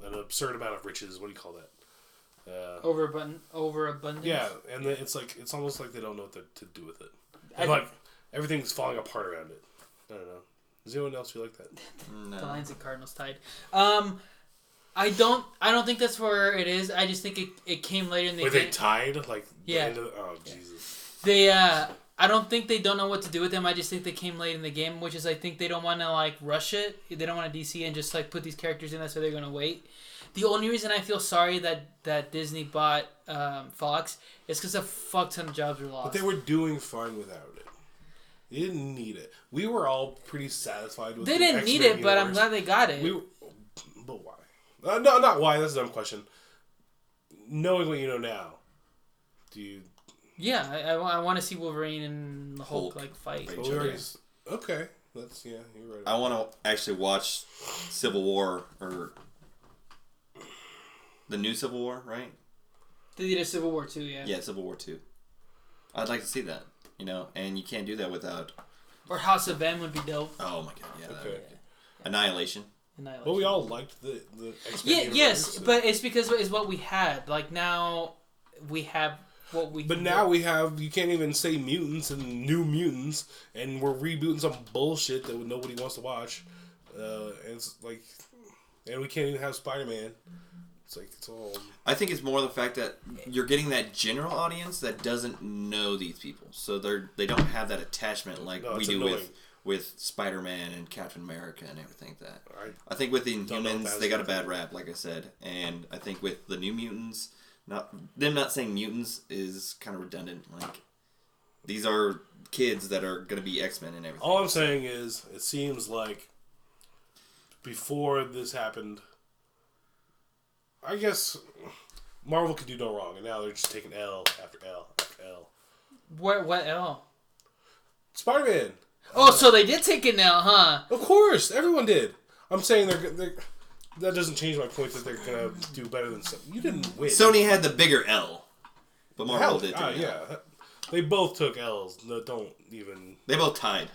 an absurd amount of riches. What do you call that? Overabundance. Yeah, and then it's almost like they don't know what to do with it. And like everything's falling apart around it. I don't know. Does anyone else feel like that? No. The Lions and Cardinals tied. I don't think that's where it is. I just think it came later in the game. Were they tied? Like, yeah. Oh, Jesus. They, I don't think they don't know what to do with them. I just think they came late in the game, which is I think they don't want to, like, rush it. They don't want to DC and just, like, put these characters in. That's why they're going to wait. The only reason I feel sorry that Disney bought Fox is because a fuck ton of jobs were lost. But they were doing fine without it. They didn't need it. We were all pretty satisfied with it. They didn't need it, but I'm glad they got it. But why? No, not why. That's a dumb question. Knowing what you know now, do you... Yeah, I want to see Wolverine and the Hulk like fight. Okay, that's you're right. I want to actually watch Civil War or the new Civil War, right? They did a Civil War 2, yeah. Yeah, Civil War 2. I'd like to see that, and you can't do that without. Or House of M would be dope. Oh my god, yeah. Okay. Annihilation. But we all liked the X-Men universe, yes, but it's because it's what we had. Like now, we have. But now we have, you can't even say mutants and New Mutants, and we're rebooting some bullshit that nobody wants to watch. And it's like, and we can't even have Spider-Man. It's like, it's all... I think it's more the fact that you're getting that general audience that doesn't know these people. So they don't have that attachment like we do with Spider-Man and Captain America and everything like that. I think with the Inhumans, they got a bad rap, like I said. And I think with the New Mutants... them not saying mutants is kind of redundant. Like, these are kids that are going to be X-Men and everything. All I'm saying is, it seems like before this happened, I guess Marvel could do no wrong, and now they're just taking L after L after L. What L? Spider-Man. Oh, so they did take an L, huh? Of course, everyone did. I'm saying they're that doesn't change my point that they're gonna do better than Sony. You didn't win. Sony had the bigger L, but Marvel did too. Yeah, they both took L's. No, don't even. They both tied.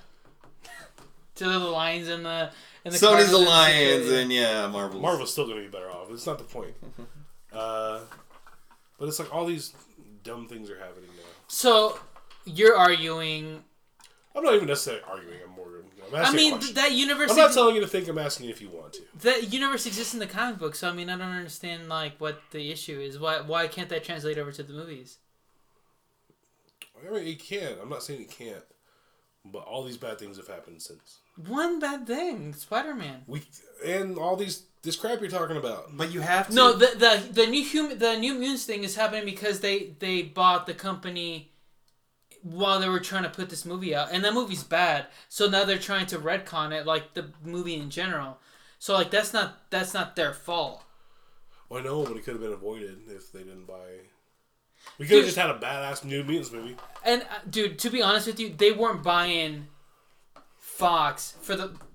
To the Lions and the Sony's the Lions, and yeah, Marvel's still gonna be better off. It's not the point. But it's like all these dumb things are happening now. So you're arguing. I'm not even necessarily arguing. I'm more. I mean, that universe... I'm not telling you to think. I'm asking you if you want to. That universe exists in the comic book, so I mean, I don't understand like what the issue is. Why can't that translate over to the movies? I mean, it can. I'm not saying it can't. But all these bad things have happened since. One bad thing, Spider-Man. And all this crap you're talking about. But you have to. No, the New Mutants thing is happening because they bought the company while they were trying to put this movie out, and that movie's bad. So now they're trying to retcon it, like the movie in general. So like that's not their fault. Well, I know, but it could have been avoided if they didn't buy. We could have just had a badass New Mutants movie. And dude, to be honest with you, they weren't buying Fox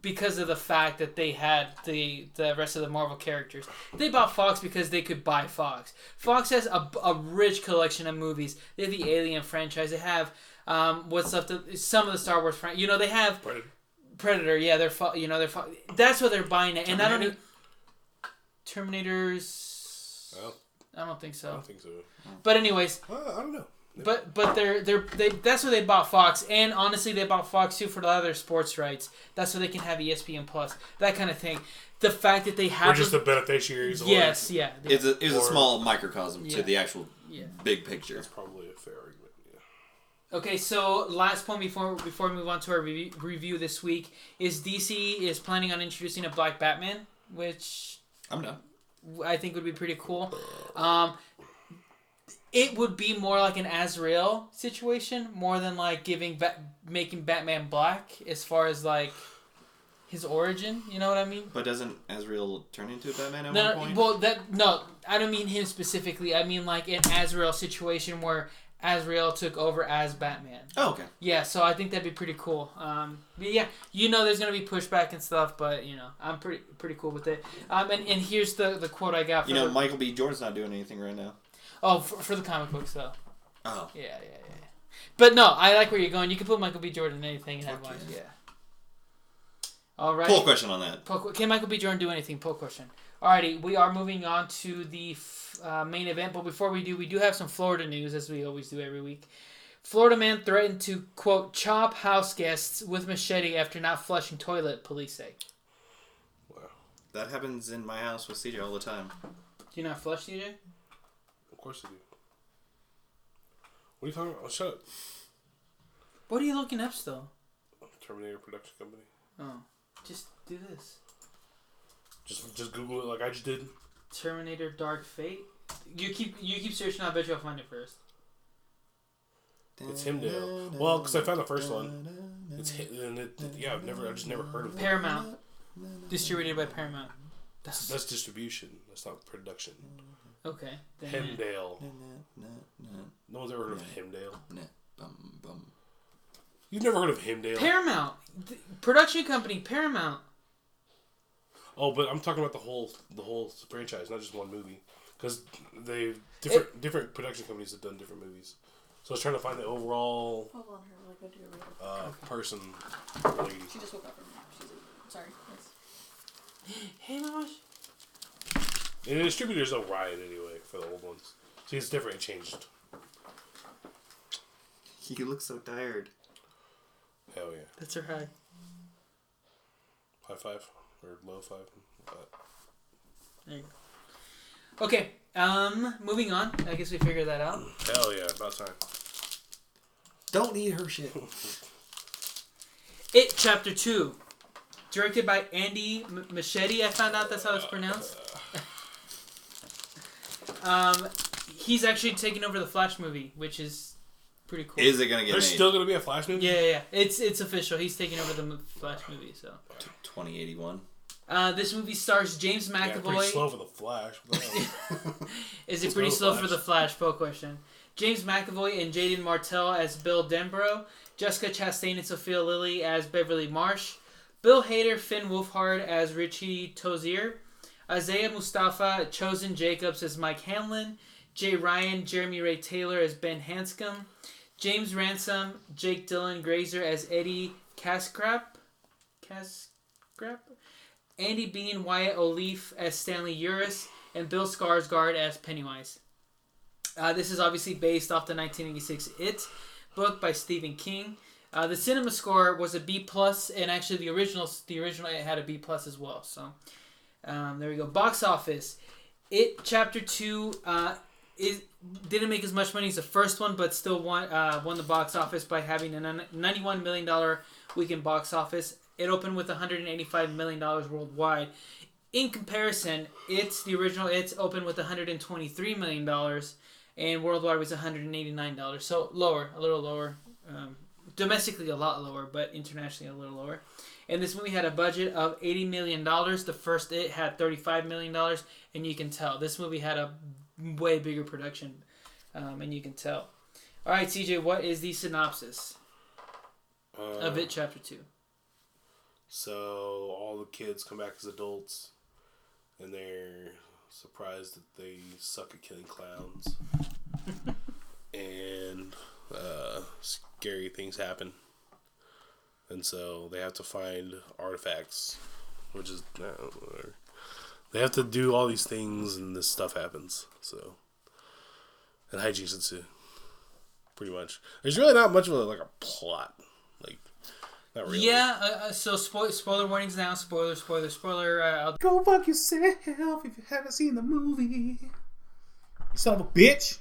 because of the fact that they had the rest of the Marvel characters. They bought Fox because they could buy Fox. Fox has a rich collection of movies. They have the Alien franchise. They have what's left of some of the Star Wars franchise. They have Predator. Yeah, they're that's what they're buying it. And I don't even Terminators. Well, I don't think so. I don't think so. But anyways, I don't know. But they that's why they bought Fox, and honestly they bought Fox too for the other sports rights. That's so they can have ESPN Plus, that kind of thing. The fact that they have we're just the beneficiaries. Yes, yeah. It's a small microcosm to the actual big picture. That's probably a fair argument. Yeah. Okay, so last point before we move on to our review this week is DC is planning on introducing a Black Batman, which I'm done. I think would be pretty cool. It would be more like an Azrael situation, more than like making Batman black as far as like his origin. You know what I mean? But doesn't Azrael turn into a Batman at one point? Well, I don't mean him specifically. I mean like an Azrael situation where Azrael took over as Batman. Oh, okay. Yeah, so I think that'd be pretty cool. But yeah, there's gonna be pushback and stuff, but I'm pretty cool with it. And here's the quote I got. Michael B. Jordan's not doing anything right now. Oh, for the comic books, though. Oh. Yeah. But no, I like where you're going. You can put Michael B. Jordan in anything and have one. Yeah. All right. Poll question on that. Can Michael B. Jordan do anything? Poll question. Alrighty, we are moving on to the main event, but before we do have some Florida news, as we always do every week. Florida man threatened to, quote, chop house guests with machete after not flushing toilet, police say. Wow. That happens in my house with CJ all the time. Do you not flush, CJ? Of course I do. What are you talking about? Oh, shut up. What are you looking up still? Terminator production company. Oh, just do this. Just Google it like I just did. Terminator Dark Fate. You keep searching. I bet you'll find it first. It's Himdale. Well, because I found the first one. I've just never heard of it. Paramount. Distributed by Paramount. That's distribution. That's not production. Okay. Himdale. No one's ever heard of Himdale. You've never heard of Himdale? Paramount. Production company, Paramount. Oh, but I'm talking about the whole franchise, not just one movie. Because different production companies have done different movies. So I was trying to find the overall Hold on, her. Like, go do a read. person, lady. She just woke up from She's sorry. Yes. Hey, Mamash. And the distributors don't riot anyway for the old ones. See, it's different. It changed. You look so tired. Hell yeah. That's her high. High five or low five. There you go. Okay. Moving on. I guess we figured that out. Hell yeah, about time. Don't eat her shit. It Chapter 2. Directed by Andy Machete. I found out that's how it's pronounced. He's actually taking over the Flash movie, which is pretty cool. Is it gonna get There's made? still gonna be a Flash movie? Yeah. It's official. He's taking over the Flash movie. So 2081. this movie stars James Yeah, pretty McAvoy. slow for the Flash. Is it pretty slow for the Flash? Poll question. James McAvoy and Jaden Martell as Bill Denbrough. Jessica Chastain and Sophia Lilly as Beverly Marsh. Bill Hader, Finn Wolfhard as Richie Tozier. Isaiah Mustafa, Chosen Jacobs as Mike Hanlon. Jay Ryan, Jeremy Ray Taylor as Ben Hanscom. James Ransom, Jake Dylan Grazer as Eddie Cascrap. Andy Bean, Wyatt O'Leaf as Stanley Uris. And Bill Skarsgård as Pennywise. This is obviously based off the 1986 It book by Stephen King. The cinema score was a B+, and actually the original it had a B+ as well. So there we go. Box office. It Chapter 2 didn't make as much money as the first one, but still won the box office by having a $91 million weekend box office. It opened with $185 million worldwide. In comparison, the original It opened with $123 million, and worldwide was $189. So lower, a little lower. Domestically a lot lower, but internationally a little lower. And this movie had a budget of $80 million. The first It had $35 million, and you can tell. This movie had a way bigger production, and you can tell. All right, CJ, what is the synopsis of It Chapter 2? So all the kids come back as adults, and they're surprised that they suck at killing clowns. And scary things happen. And so they have to find artifacts, which is whatever. They have to do all these things, and this stuff happens. So, and hijinks ensue. Pretty much. There's really not much of a plot. Not really. Yeah. So spoiler warnings now. Spoiler. Go fuck yourself if you haven't seen the movie. You son of a bitch.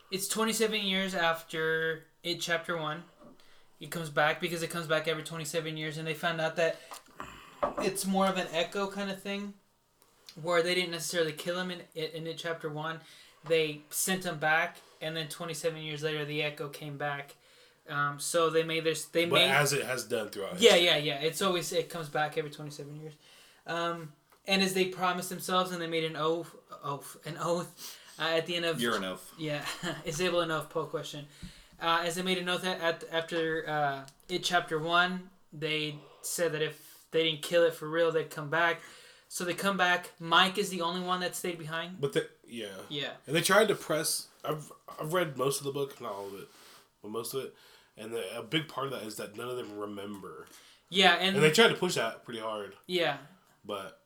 It's 27 years after It Chapter 1. It comes back because it comes back every 27 years, and they found out that it's more of an echo kind of thing, where they didn't necessarily kill him in It Chapter 1. They sent him back, and then 27 years later, the echo came back. So they made this. As it has done throughout. Yeah. It comes back every 27 years. And as they promised themselves, and they made an oath at the end of. You're an oath. Yeah, is able an oath. Poll question. As they made an oath after It Chapter 1, they said that if they didn't kill it for real, they'd come back. So they come back. Mike is the only one that stayed behind. Yeah. And they tried to press. I've read most of the book, not all of it, but most of it. And a big part of that is that none of them remember. Yeah, and they tried to push that pretty hard. Yeah. But.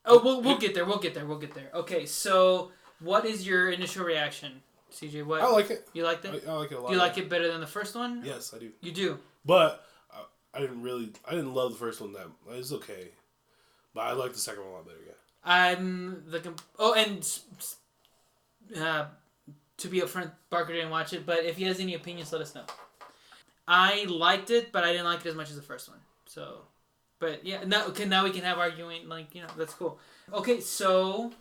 We'll get there. Okay, so what is your initial reaction, CJ? What? I like it. You liked it? I like it a lot. Do you like it better than the first one? Yes, I do. You do? But I didn't love the first one. It was okay. But I like the second one a lot better. Yeah. I'm looking. Oh, and to be upfront, Barker didn't watch it, but if he has any opinions, let us know. I liked it, but I didn't like it as much as the first one. So, but yeah, now we can have arguing. Like, that's cool. Okay, so.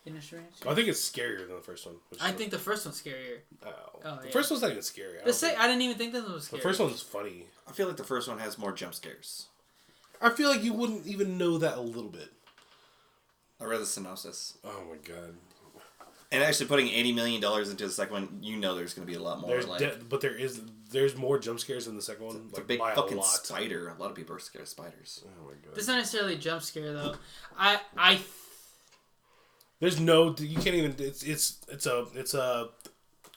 I think it's scarier than the first one. I think the first one's scarier. The first one's not even scary. I didn't even think that one was scary. The first one's funny. I feel like the first one has more jump scares. I feel like you wouldn't even know that a little bit. I read the synopsis. Oh my god. And actually putting $80 million into the second one, there's going to be a lot more. But there's more jump scares in the second one. It's a big fucking spider. A lot of people are scared of spiders. Oh my god. It's not necessarily a jump scare though. There's no, you can't even. It's a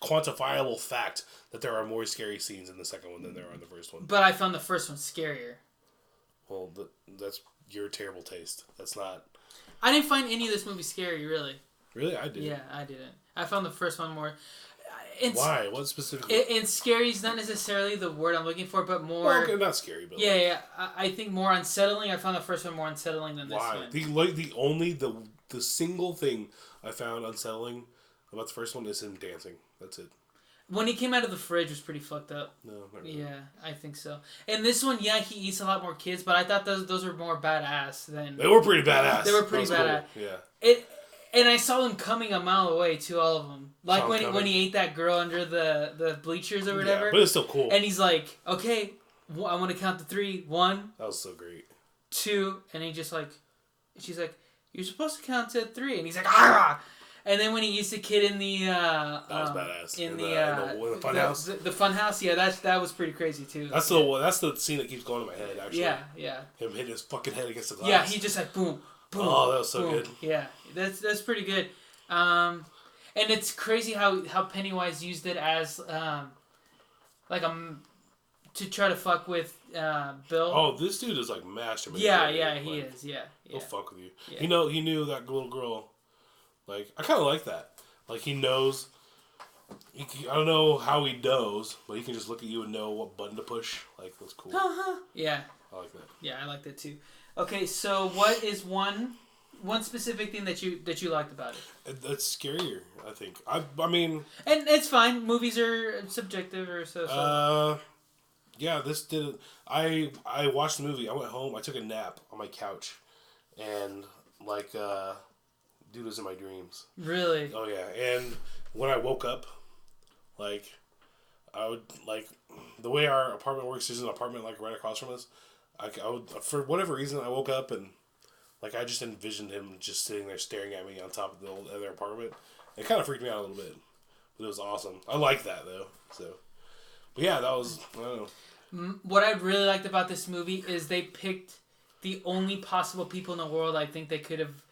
quantifiable fact that there are more scary scenes in the second one than there are in the first one. But I found the first one scarier. Well, that's your terrible taste. That's not. I didn't find any of this movie scary, really. Really, I did. Yeah, I didn't. I found the first one more. Why? What specifically? And scary is not necessarily the word I'm looking for, but more. Well, okay, not scary, but yeah. I think more unsettling. I found the first one more unsettling than this one. The single thing I found unsettling about the first one is him dancing. That's it. When he came out of the fridge was pretty fucked up. No, not really. Yeah, I think so. And this one, he eats a lot more kids, but I thought those were more badass than. They were pretty badass. They were pretty badass. Cool. Yeah. And I saw them coming a mile away too, all of them. Like when he ate that girl under the bleachers or whatever. Yeah, but it's still cool. And he's like, okay, I want to count to 3. 1. That was so great. 2, and he just she's like, you're supposed to count to 3, and he's like, ah. And then when he used the kid in the that was badass. In the fun house. The fun house, yeah, that was pretty crazy too. That's the scene that keeps going in my head. Actually, yeah. Him hitting his fucking head against the glass. Yeah, he just like boom, boom. Oh, that was so boom. good. Yeah, that's pretty good. And it's crazy how Pennywise used it as to try to fuck with Bill. Oh, this dude is like master. Yeah, he is. Yeah. He'll fuck with you. Yeah. He knew that little girl. Like, I kind of like that. Like, he knows. I don't know how he knows, but he can just look at you and know what button to push. Like, that's cool. Yeah. I like that. Yeah, I like that too. Okay, so what is one specific thing that you liked about it? That's scarier, I think. I mean. And it's fine. Movies are subjective or so. Yeah, this didn't. I watched the movie. I went home. I took a nap on my couch, and dude was in my dreams. Really? Oh yeah, and when I woke up, I would the way our apartment works. There's an apartment right across from us. I would, for whatever reason, I woke up and I just envisioned him just sitting there staring at me on top of the old other apartment. It kind of freaked me out a little bit, but it was awesome. I like that though. So, but yeah, that was I don't know. What I really liked about this movie is they picked the only possible people in the world I think they could have.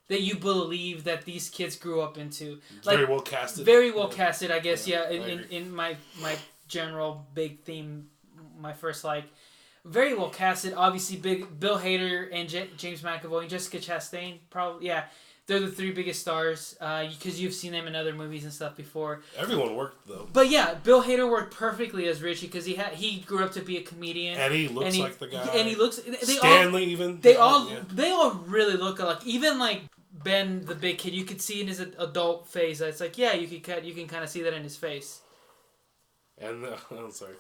That you believe that these kids grew up into. Very well casted. Very well casted, I guess, yeah. In my general big theme, my first very well casted. Obviously, big Bill Hader and James McAvoy and Jessica Chastain, probably, yeah. They're the 3 biggest stars, because you've seen them in other movies and stuff before. Everyone worked, though. But yeah, Bill Hader worked perfectly as Richie, because he grew up to be a comedian. And he looks like the guy. And he looks... Stanley, They all really look alike. Even, Ben, the big kid, you could see in his adult face. It's like, yeah, you can kind of see that in his face. And I'm sorry,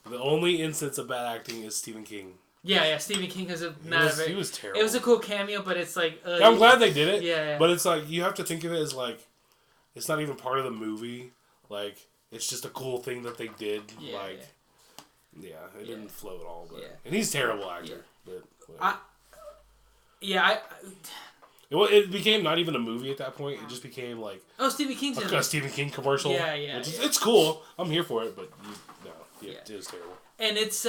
the only instance of bad acting is Stephen King. Yeah, Stephen King is he was terrible. It was a cool cameo, but it's like... I'm glad they did it. Yeah. But it's like, you have to think of it as it's not even part of the movie. It's just a cool thing that they did. Yeah. It didn't flow at all. But and he's a terrible actor. Yeah. But it became not even a movie at that point. It just became Stephen King's a Stephen King commercial. Yeah. It's cool. I'm here for it, but it is terrible. And it's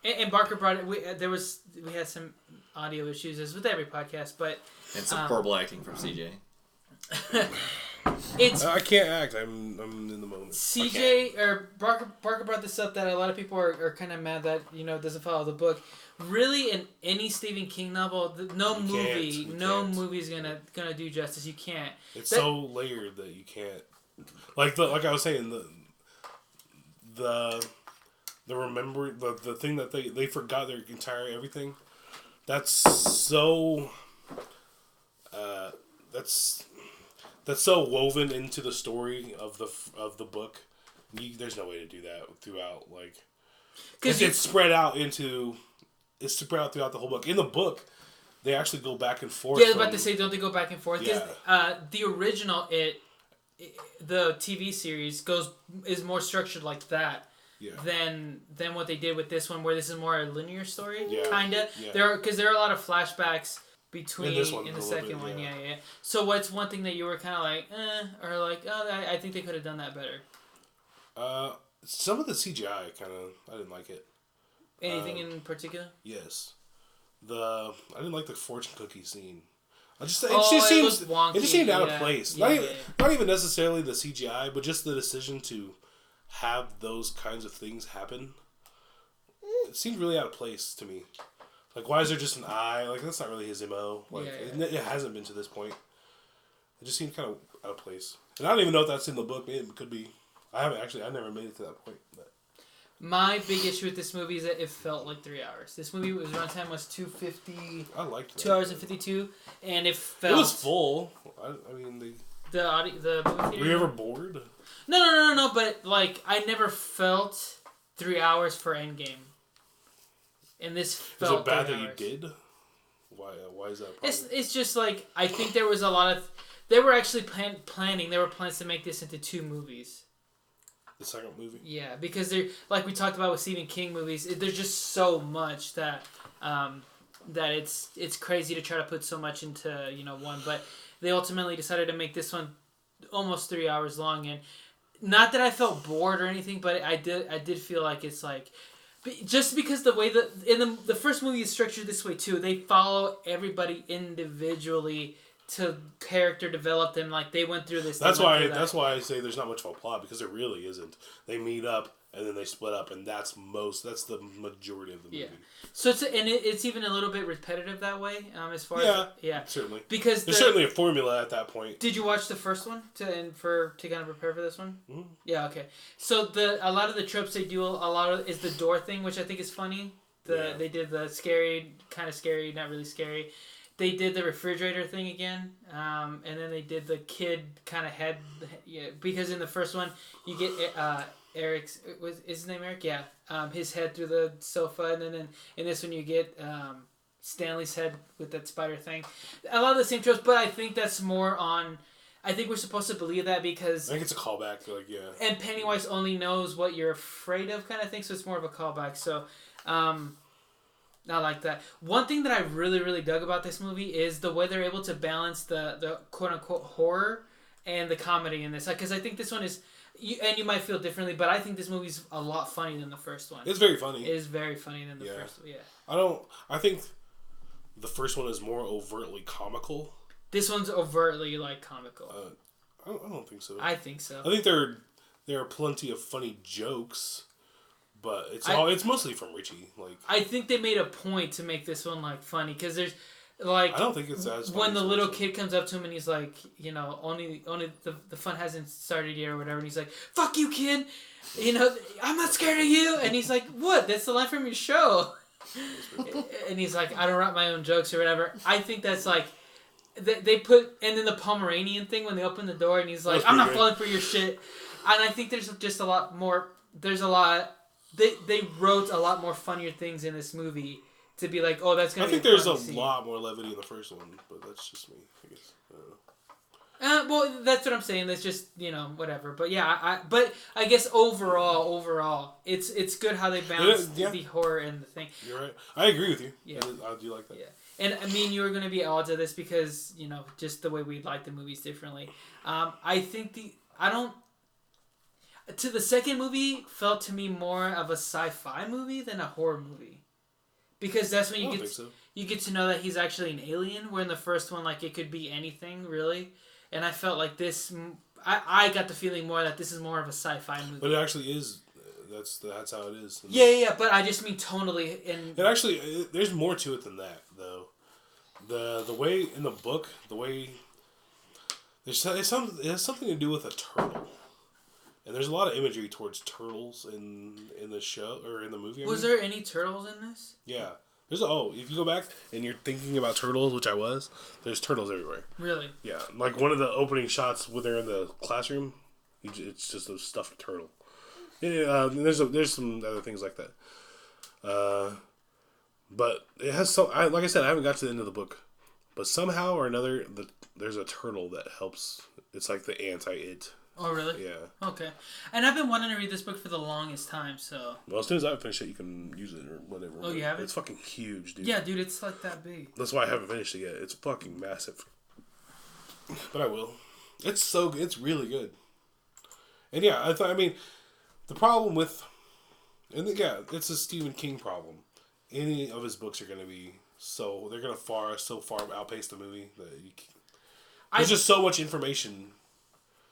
and Barker brought it. We had some audio issues as with every podcast, but and some horrible acting from CJ. I can't act. I'm in the moment. CJ or Barker brought this up that a lot of people are kind of mad that doesn't follow the book. Really, in any Stephen King novel, no movie's gonna do justice. You can't. It's so layered that you can't. Like I was saying, the thing that they forgot their entire everything. that's so that's so woven into the story of the book. There's no way to do that throughout. Like, because it's spread out throughout the whole book. In the book, they actually go back and forth. Yeah, I was about to say, don't they go back and forth? Yeah. The original the TV series is more structured like that. Yeah. Than what they did with this one, where this is more a linear story, kinda. Yeah. Because there are a lot of flashbacks between in the second one. Yeah. So what's one thing that you were kind of like, or like, oh, I think they could have done that better? Some of the CGI I didn't like it. Anything in particular? Yes, I didn't like the fortune cookie scene. It just seemed out of place. Not even necessarily the CGI, but just the decision to have those kinds of things happen. It seemed really out of place to me. Like, why is there just an eye? Like, that's not really his MO. Like, it hasn't been to this point. It just seemed kind of out of place. And I don't even know if that's in the book. It could be. I never made it to that point. But. My big issue with this movie is that it felt like 3 hours. This movie runtime was 2:50. I liked that. 2 hours and 52, and it felt. It was full. I mean, the movie theater. Were you ever bored? No. But like, I never felt 3 hours for Endgame. And this felt. Is it bad that you did? Why is that? It's just like, I think there was a lot of. They were actually planning. There were plans to make this into 2 movies. The second movie? Yeah, because they're, like we talked about with Stephen King movies, there's just so much that that it's crazy to try to put so much into one. But they ultimately decided to make this one almost 3 hours long, and not that I felt bored or anything, but I did feel like it's like, just because the way that in the first movie is structured this way too, they follow everybody individually to character develop them, like they went through this. That's why I say there's not much of a plot, because there really isn't. They meet up and then they split up, and that's the majority of the movie. Yeah. So it's even a little bit repetitive that way, as far as certainly, because there's certainly a formula at that point. Did you watch the first one to kind of prepare for this one? Mm-hmm. Yeah. Okay. So a lot of the tropes they do is the door thing, which I think is funny. They did the kind of scary, not really scary. They did the refrigerator thing again, and then they did the kid kind of head, because in the first one you get Eric's, is his name Eric? Yeah, his head through the sofa, and then in this one you get Stanley's head with that spider thing. A lot of the same tropes, but I think that's more on. I think we're supposed to believe that because I think it's a callback, And Pennywise only knows what you're afraid of, kind of thing. So it's more of a callback. So. I like that. One thing that I really, really dug about this movie is the way they're able to balance the quote-unquote horror and the comedy in this. Because I think this one is... and you might feel differently, but I think this movie's a lot funnier than the first one. It's very funny. It is very funny than the first one, I think the first one is more overtly comical. This one's overtly, comical. I don't think so. I think so. I think there are plenty of funny jokes... But it's mostly from Richie. I think they made a point to make this one funny, because there's I don't think it's as funny when the little kid comes up to him and he's like, only the fun hasn't started yet or whatever, and he's like, "Fuck you, kid," I'm not scared of you, and he's like, "What? That's the line from your show," and he's like, "I don't write my own jokes or whatever." I think that's they put, and then the Pomeranian thing when they open the door and he's like, "I'm not falling for your shit," and I think there's just a lot more. There's a lot. They wrote a lot more funnier things in this movie to be like, oh, that's gonna. I think there's a lot more levity in the first one, but that's just me, I guess. I don't know. Well, that's what I'm saying. That's just whatever. But yeah, but I guess overall, it's good how they balance the horror and the thing. You're right. I agree with you. Yeah, I do like that. Yeah, and I mean, you were gonna be at odds of this because just the way we like the movies differently. I think to the second movie felt to me more of a sci-fi movie than a horror movie, because that's when you get to know that he's actually an alien. Where in the first one, it could be anything really, and I felt like this. I got the feeling more that this is more of a sci-fi movie. But it actually is. That's how it is. Yeah. But I just mean tonally, and it actually there's more to it than that though. The way in the book, it has something to do with a turtle. And there's a lot of imagery towards turtles in the show or in the movie. Was there any turtles in this? Yeah, If you go back and you're thinking about turtles, which I was, there's turtles everywhere. Really? Yeah, like one of the opening shots when they're in the classroom, it's just a stuffed turtle. Yeah, there's some other things like that. But it has like I said, I haven't got to the end of the book, but somehow or another, there's a turtle that helps. It's like the anti-it. Oh, really? Yeah. Okay. And I've been wanting to read this book for the longest time, so... Well, as soon as I finish it, you can use it or whatever. Oh, you have it? It's fucking huge, dude. Yeah, dude, it's like that big. That's why I haven't finished it yet. It's fucking massive. But I will. It's so good. It's really good. And yeah, the problem with... And yeah, it's a Stephen King problem. Any of his books are going to be so... They're going to so far outpace the movie that there's just so much information.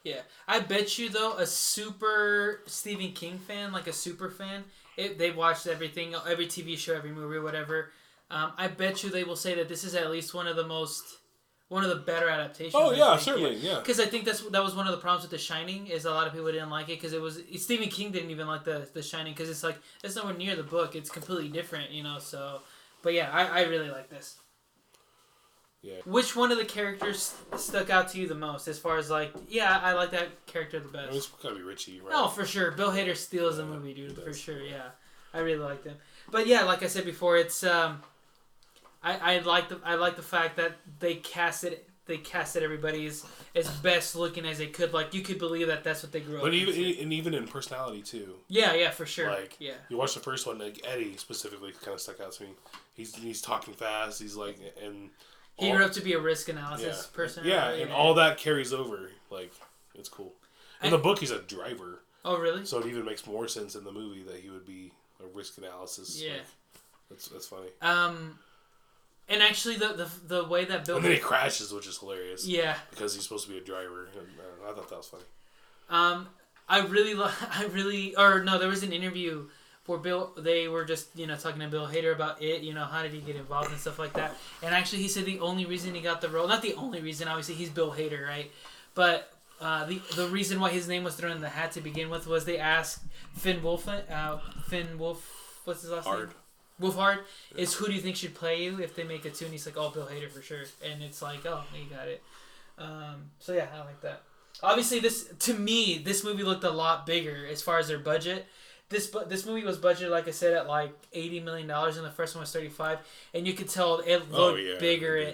Yeah. I bet you, though, a super Stephen King fan, like a super fan, they've watched everything, every TV show, every movie, whatever. I bet you they will say that this is at least one of the better adaptations. Oh, yeah, certainly, yeah. Because I think that was one of the problems with The Shining, is a lot of people didn't like it, because Stephen King didn't even like The Shining, because it's like, it's nowhere near the book, it's completely different, so... But yeah, I really like this. Yeah. Which one of the characters stuck out to you the most? As far as I like that character the best. It's gotta be Richie, right? Oh, for sure. Bill Hader steals the movie, dude. For sure, yeah. I really liked him. But yeah, like I said before, it's I like the fact that they casted everybody as best looking as they could. Like you could believe that that's what they grew up. But even in personality too. Yeah, for sure. Like yeah. You watch the first one, like Eddie specifically kind of stuck out to me. He's talking fast. He's like and. He grew up to be a risk analysis person. Yeah, and all that carries over. Like, it's cool. In the book, he's a driver. Oh, really? So it even makes more sense in the movie that he would be a risk analysis. Yeah. Like, that's funny. And actually, the way that Bill... And then he crashes, which is hilarious. Yeah. Because he's supposed to be a driver. And, I thought that was funny. There was an interview where they were just, talking to Bill Hader about it, how did he get involved and stuff like that. And actually he said the only reason he got the role, not the only reason, obviously he's Bill Hader, right? But the reason why his name was thrown in the hat to begin with was they asked Finn Wolfhard, what's his last name? Wolfhard, is who do you think should play you if they make it too? And he's like, oh, Bill Hader for sure. And it's like, oh, you got it. So yeah, I like that. Obviously to me, this movie looked a lot bigger as far as their budget. This movie was budgeted, like I said, at like $80 million, and the first one was $35, and you could tell it looked bigger.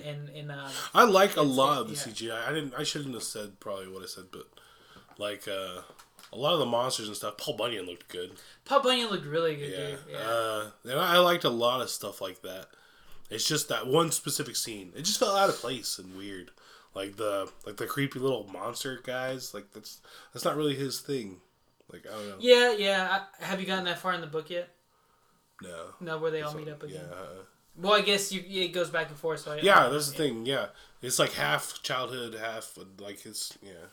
I like a lot of the CGI. I shouldn't have said probably what I said, but like a lot of the monsters and stuff. Paul Bunyan looked good. Paul Bunyan looked really good, dude. Yeah. And I liked a lot of stuff like that. It's just that one specific scene. It just felt out of place and weird. Like the creepy little monster guys. Like that's not really his thing. Like, I don't know. Yeah. Have you gotten that far in the book yet? No. No, where they all meet up again? Yeah. Well, I guess it goes back and forth. So that's the thing, yeah. It's like half childhood, half, like, it's, yeah.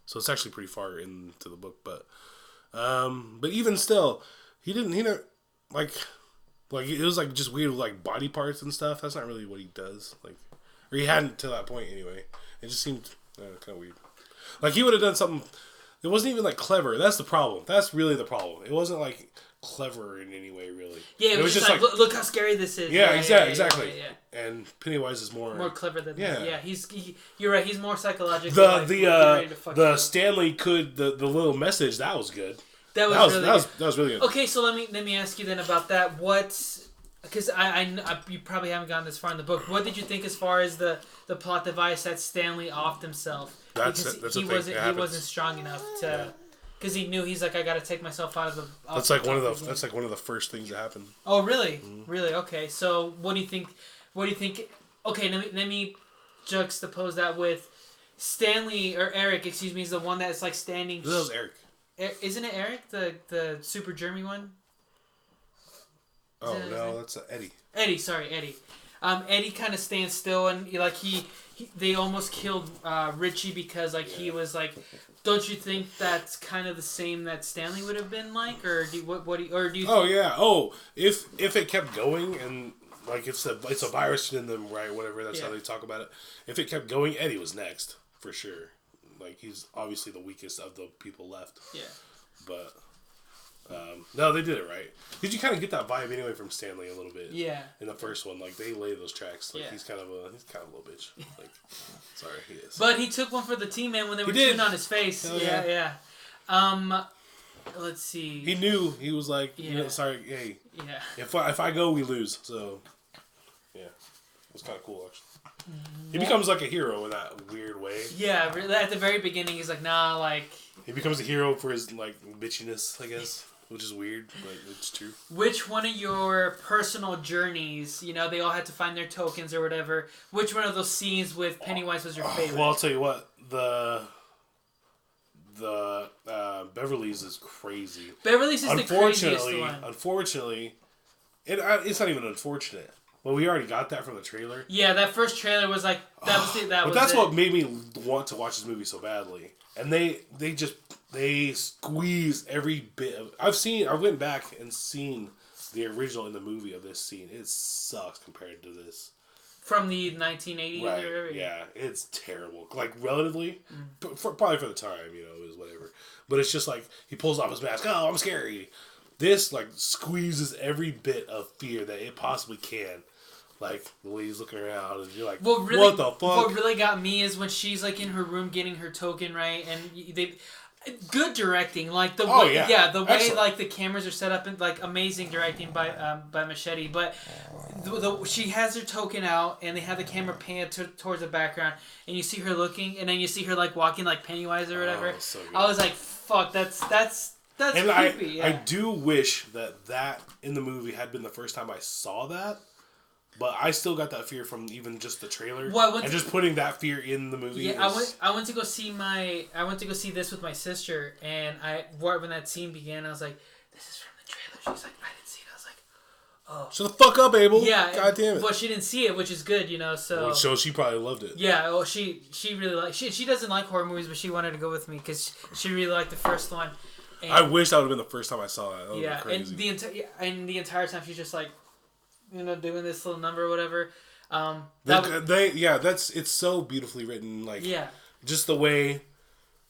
So it's actually pretty far into the book, but even still, he didn't, like, it was, like, just weird, like, body parts and stuff. That's not really what he does. Like, or he hadn't to that point, anyway. It just seemed kind of weird. Like, he would have done something... It wasn't even, like, clever. That's the problem. That's really the problem. It wasn't, like, clever in any way, really. Yeah, it was just like, look how scary this is. Yeah, exactly. Yeah. And Pennywise is more clever than that. Yeah, you're right. He's more psychological. The Stanley the little message, that was good. That was really good. Okay, so let me ask you then about that. Because you probably haven't gotten this far in the book. What did you think as far as the plot device that Stanley offed himself? He wasn't strong enough to, because he knew he's like, I got to take myself out of the. That's like one of the first things that happened. Oh really? Mm-hmm. Really? Okay. So what do you think? Okay, let me juxtapose that with Stanley or Eric. Excuse me, is the one that's like standing. That was Eric. Isn't it Eric, the super German one? Oh no, that's Eddie. Eddie. Eddie kind of stands still, and they almost killed Richie because he was like, don't you think that's kind of the same that Stanley would have been like, or do you? Oh yeah. Oh, if it kept going and like it's a virus in them, right? Whatever. That's how they talk about it. If it kept going, Eddie was next for sure. Like he's obviously the weakest of the people left. Yeah. But No, they did it right. Did you kind of get that vibe anyway from Stanley a little bit? Yeah. In the first one, like they lay those tracks. Like Yeah. he's kind of a little bitch. Like, sorry, he is. But he took one for the team, man, when they were did. chewing on his face. Hell Yeah. Let's see. He knew. He was like, Yeah. sorry, hey, Yeah. if I go, we lose. So, yeah, it was kind of cool actually. He becomes like a hero in that weird way. Yeah, at the very beginning, he's like, nah, like... He becomes a hero for his, like, bitchiness, I guess. Which is weird, but it's true. Which one of your personal journeys, you know, they all had to find their tokens or whatever, which one of those scenes with Pennywise was your favorite? Well, I'll tell you what, the Beverly's is crazy. Beverly's is the craziest one. Unfortunately, it's not even unfortunate. Well, we already got that from the trailer. Yeah, that first trailer was like, that's what made me want to watch this movie so badly. And they squeeze every bit of... I went back and seen the original in the movie of this scene. It sucks compared to this. From the 1980s right. or whatever? Yeah, it's terrible. Like, relatively. Probably for the time, you know, it was whatever. But it's just like, he pulls off his mask. Oh, I'm scary. This, like, squeezes every bit of fear that it possibly can. Like, the lady's looking around, and you're like, what the fuck? What really got me is when she's, like, in her room getting her token, right? And they... Good directing, like the way, the way excellent. like the cameras are set up, and like amazing directing by Machete. But she has her token out, and they have the camera pan towards the background, and you see her looking, and then you see her like walking like Pennywise or whatever. So I was like, "Fuck, that's and creepy." I do wish that in the movie had been the first time I saw that. But I still got that fear from even just the trailer, and just putting that fear in the movie. Yeah, I went to go see this with my sister, and when that scene began, I was like, "This is from the trailer." She's like, "I didn't see it." I was like, "Oh, shut the fuck up, Abel!" Yeah, God damn it. Well, she didn't see it, which is good, you know. So she probably loved it. Yeah, well, she really liked. She doesn't like horror movies, but she wanted to go with me because she really liked the first one. And, I wish that would have been the first time I saw that. That would have been crazy. And the entire time she's just like, you know, doing this little number or whatever. It's so beautifully written. Like, just the way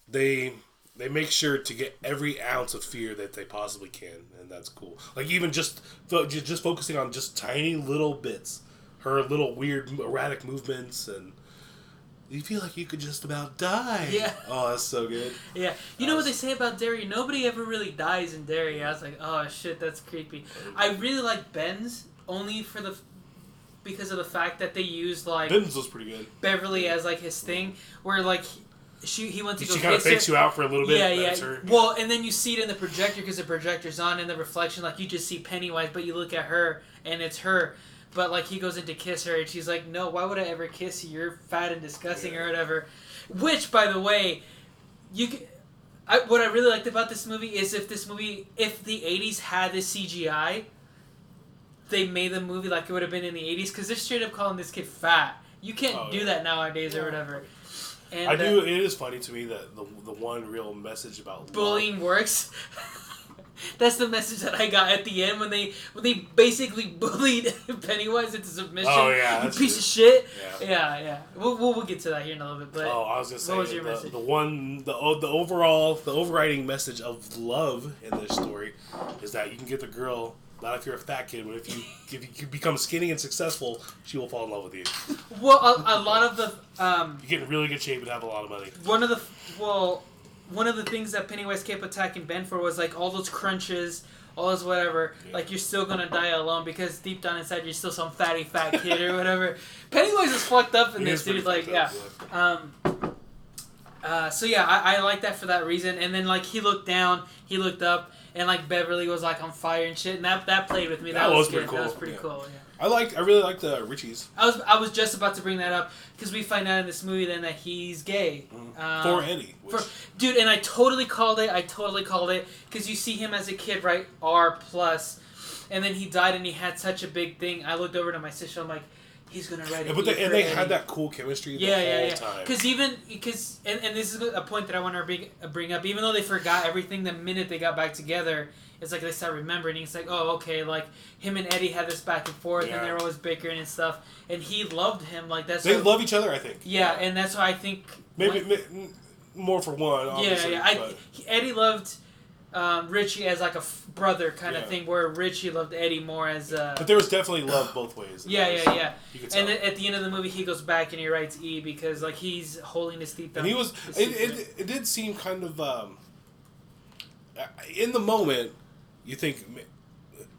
they make sure to get every ounce of fear that they possibly can, and that's cool. Like, even just focusing on just tiny little bits, her little weird erratic movements, and you feel like you could just about die. Yeah. Oh, that's so good. Yeah. You know what they say about Derry? Nobody ever really dies in Derry. I was like, oh shit, that's creepy. I really like Ben's. Only because of the fact that they used like Ben's was pretty good. Beverly as like his thing, where like he went to go. She kind of fakes you out for a little bit. Yeah. Well, and then you see it in the projector because the projector's on, and the reflection, like you just see Pennywise, but you look at her and it's her. But like he goes in to kiss her, and she's like, "No, why would I ever kiss you? You're fat and disgusting or whatever." Which, by the way, what I really liked about this movie is if the '80s had this CGI. They made the movie like it would have been in the 80s because they're straight up calling this kid fat. You can't do that nowadays or whatever. And It is funny to me that the one real message about bullying works. That's the message that I got at the end when they basically bullied Pennywise into submission. Oh yeah, you piece of shit. Yeah. We'll get to that here in a little bit. But I was gonna say, what was your message? The overriding message of love in this story is that you can get the girl. Not if you're a fat kid, but if you become skinny and successful, she will fall in love with you. Well, a lot of the you get in really good shape and have a lot of money. One of the things that Pennywise kept attacking Ben for was like all those crunches, all those whatever. Yeah. Like you're still gonna die alone because deep down inside you're still some fatty fat kid or whatever. Pennywise is fucked up in this, dude. Like So I like that for that reason. And then like he looked down, he looked up. And like Beverly was like on fire and shit, and that played with me. That was good. Cool. That was pretty cool. Yeah. I really liked the Richies. I was just about to bring that up because we find out in this movie then that he's gay. For Eddie. Dude, and I totally called it because you see him as a kid, right? R+, and then he died and he had such a big thing. I looked over to my sister. I'm like, he's gonna write it. And they had that cool chemistry the whole time. Because this is a point that I want to bring up. Even though they forgot everything, the minute they got back together, it's like they start remembering. It's like, oh, okay, like him and Eddie had this back and forth, and they were always bickering and stuff. And he loved him. Like they love each other, I think. Yeah, and that's why I think maybe more for one. Obviously, Eddie loved Richie as like a brother kind of thing, where Richie loved Eddie more as. But there was definitely love both ways. Yeah. You could tell. And at the end of the movie, he goes back and he writes E because like he's holding his teeth down. And he was. It did seem kind of. In the moment, you think,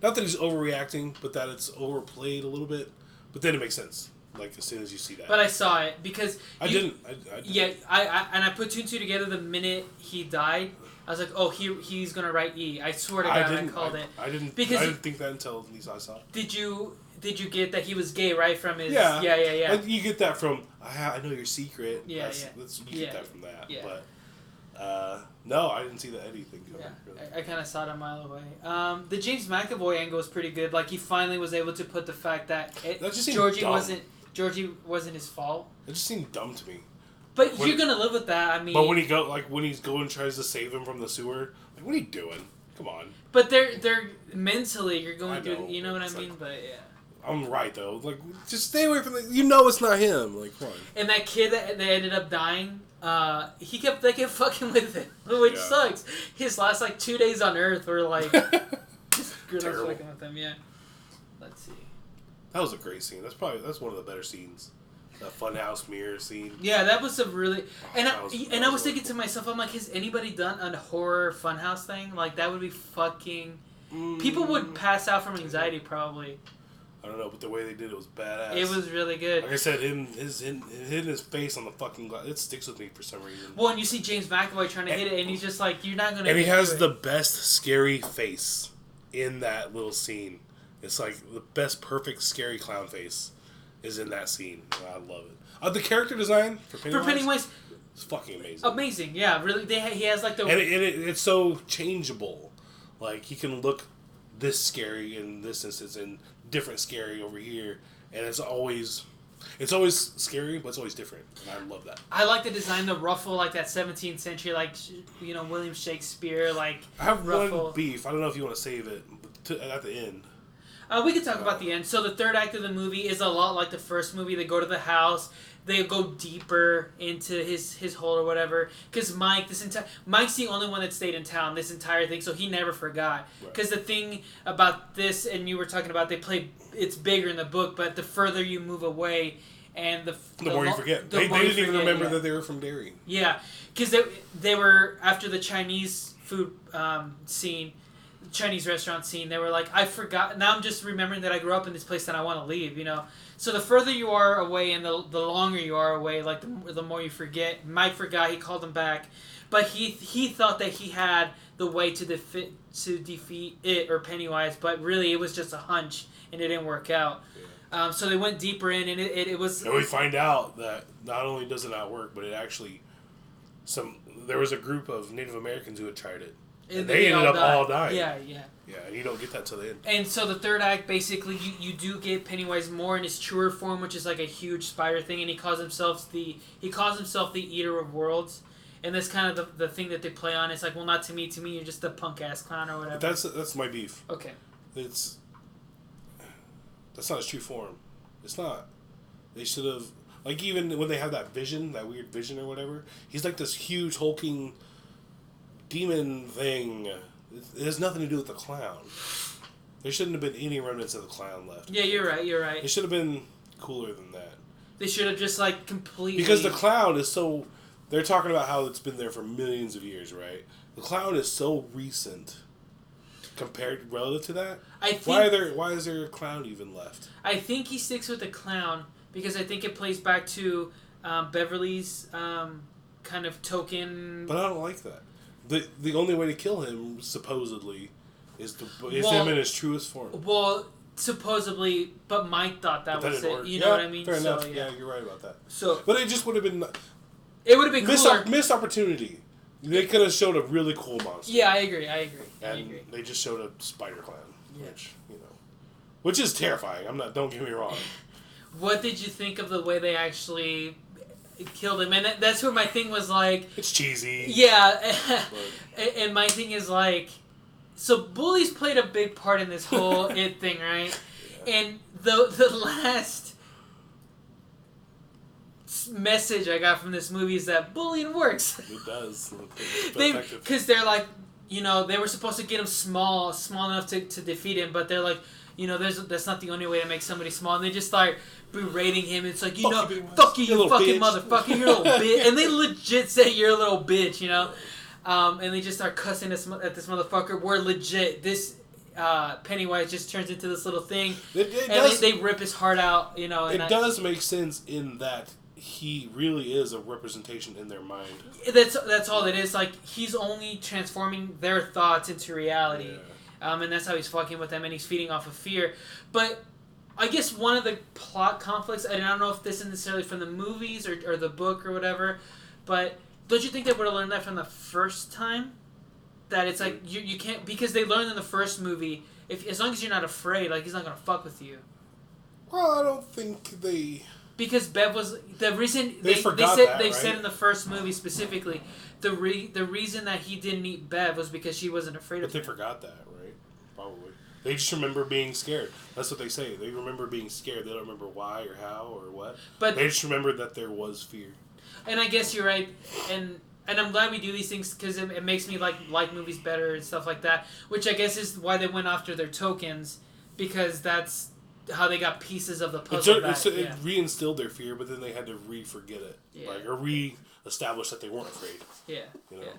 not that he's overreacting, but that it's overplayed a little bit. But then it makes sense. Like as soon as you see that. But I saw it because I didn't. Yeah, I put two and two together the minute he died. I was like, oh, he's gonna write E. I swear to God, I called it. I didn't think that until at least I saw it. Did you get that he was gay right from his? Yeah. Yeah. You get that from I know your secret. Yeah. You get that from that. Yeah. But no, I didn't see the Eddie thing coming. Yeah, really. I kind of saw it a mile away. The James McAvoy angle was pretty good. Like he finally was able to put the fact that Georgie wasn't his fault. It just seemed dumb to me. But you're gonna live with that. I mean. But when he's going and tries to save him from the sewer, like what are you doing? Come on. But they're mentally you're going through. You know what I mean? But yeah. I'm right though. Like just stay away from the. You know it's not him. Like come on. And that kid that ended up dying. They kept fucking with him, which sucks. His last 2 days on Earth were like just fucking with him. Yeah. Let's see. That was a great scene. That's one of the better scenes. That funhouse mirror scene. Yeah, that was a really I was thinking to myself, I'm like, has anybody done a horror funhouse thing? Like that would be fucking. People would pass out from anxiety probably. I don't know, but the way they did it was badass. It was really good. Like I said, hitting his face on the fucking glass, it sticks with me for some reason. Well, and you see James McAvoy trying to hit it, and he's just like, you're not gonna. And he has the best scary face in that little scene. It's like the best perfect scary clown face is in that scene. I love it. The character design for Pennywise is fucking amazing. Amazing, yeah. Really, he has like the. And it's so changeable. Like he can look this scary in this instance and different scary over here, and it's always scary, but it's always different, and I love that. I like the design, the ruffle, like that 17th century, like William Shakespeare, like. I have ruffle. one beef. I don't know if you want to save it at the end. We could talk about the end. So the third act of the movie is a lot like the first movie. They go to the house. They go deeper into his hole or whatever. Because Mike's the only one that stayed in town this entire thing, so he never forgot. Because the thing about this, and you were talking about, it's bigger in the book, but the further you move away, and the more you forget. They didn't even remember that they were from Derry. Yeah, because they were after the Chinese food scene. Chinese restaurant scene, they were like, I forgot, now I'm just remembering that I grew up in this place and I want to leave, So the further you are away and the longer you are away, like the more you forget. Mike forgot, he called him back, but he thought that he had the way to defeat it or Pennywise, but really it was just a hunch and it didn't work out. Yeah. So they went deeper in and it was... And we find out that not only does it not work, but it actually... There was a group of Native Americans who had tried it. And they ended up all dying. Yeah. Yeah, and you don't get that till the end. And so the third act, basically, you do get Pennywise more in his truer form, which is like a huge spider thing, and he calls himself the Eater of Worlds, and that's kind of the thing that they play on. It's like, well, not to me, you're just a punk ass clown or whatever. That's my beef. Okay. That's not his true form. It's not. They should have, like, even when they have that weird vision or whatever, he's like this huge hulking demon thing. It has nothing to do with the clown. There shouldn't have been any remnants of the clown left. Yeah, you're right. It should have been cooler than that. They should have just completely... Because the clown is so... They're talking about how it's been there for millions of years, right? The clown is so recent compared relative to that. I think, why is there a clown even left? I think he sticks with the clown because I think it plays back to Beverly's kind of token... But I don't like that. The only way to kill him, supposedly, is him in his truest form. Well, supposedly, but Mike thought that was it. You know what I mean? Fair enough. Yeah, you're right about that. So, but it just would have been... It would have been cooler. Missed opportunity. They could have showed a really cool monster. Yeah, I agree. And they just showed a spider clown, which is terrifying. Don't get me wrong. What did you think of the way they actually... killed him? And that's where my thing was like... It's cheesy. Yeah. And my thing is like... So bullies played a big part in this whole it thing, right? Yeah. And the last message I got from this movie is that bullying works. It does. Because they're like... you know, they were supposed to get him small enough to defeat him, but they're like, you know, that's not the only way to make somebody small, and they just start berating him. It's like, you know, fuck you, you fucking motherfucker, you're a little bitch, and they legit say you're a little bitch, you know, and they just start cussing at this motherfucker. We're legit this. Pennywise just turns into this little thing, and they rip his heart out, you know. And it does make sense in that he really is a representation in their mind. That's all it is. Like, he's only transforming their thoughts into reality, and that's how he's fucking with them, and he's feeding off of fear. But I guess one of the plot conflicts, and I don't know if this is necessarily from the movies or the book or whatever, but don't you think they would have learned that from the first time? That it's like you can't, because they learned in the first movie, as long as you're not afraid, like, he's not gonna fuck with you. Well, I don't think they, because Bev was the reason they said in the first movie specifically the reason that he didn't eat Bev was because she wasn't afraid of him. But they forgot that, right? Probably. They just remember being scared. That's what they say. They remember being scared. They don't remember why or how or what. But they just remember that there was fear. And I guess you're right, and I'm glad we do these things because it makes me like movies better and stuff like that, which I guess is why they went after their tokens, because that's how they got pieces of the puzzle back. It reinstilled their fear, but then they had to re-forget it. Yeah. Like, or re-establish that they weren't afraid. Yeah. You know? Yeah.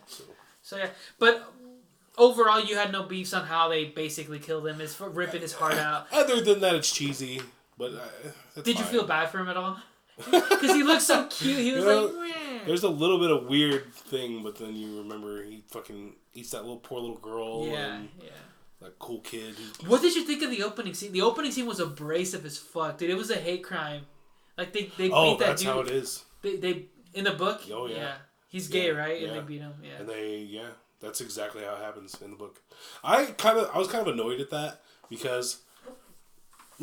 So yeah. But overall, you had no beefs on how they basically killed him, is ripping his heart out. Other than that, it's cheesy, but Did you feel bad for him at all? Because he looked so cute. He was like, meh. There's a little bit of weird thing, but then you remember he fucking eats that poor little girl. Yeah. That cool kid. What did you think of the opening scene? The opening scene was abrasive as fuck, dude. It was a hate crime. Like, they beat that dude. Oh, that's how it is. They in the book? Oh, yeah. He's gay, right? Yeah. And they beat him, And that's exactly how it happens in the book. I was kind of annoyed at that, because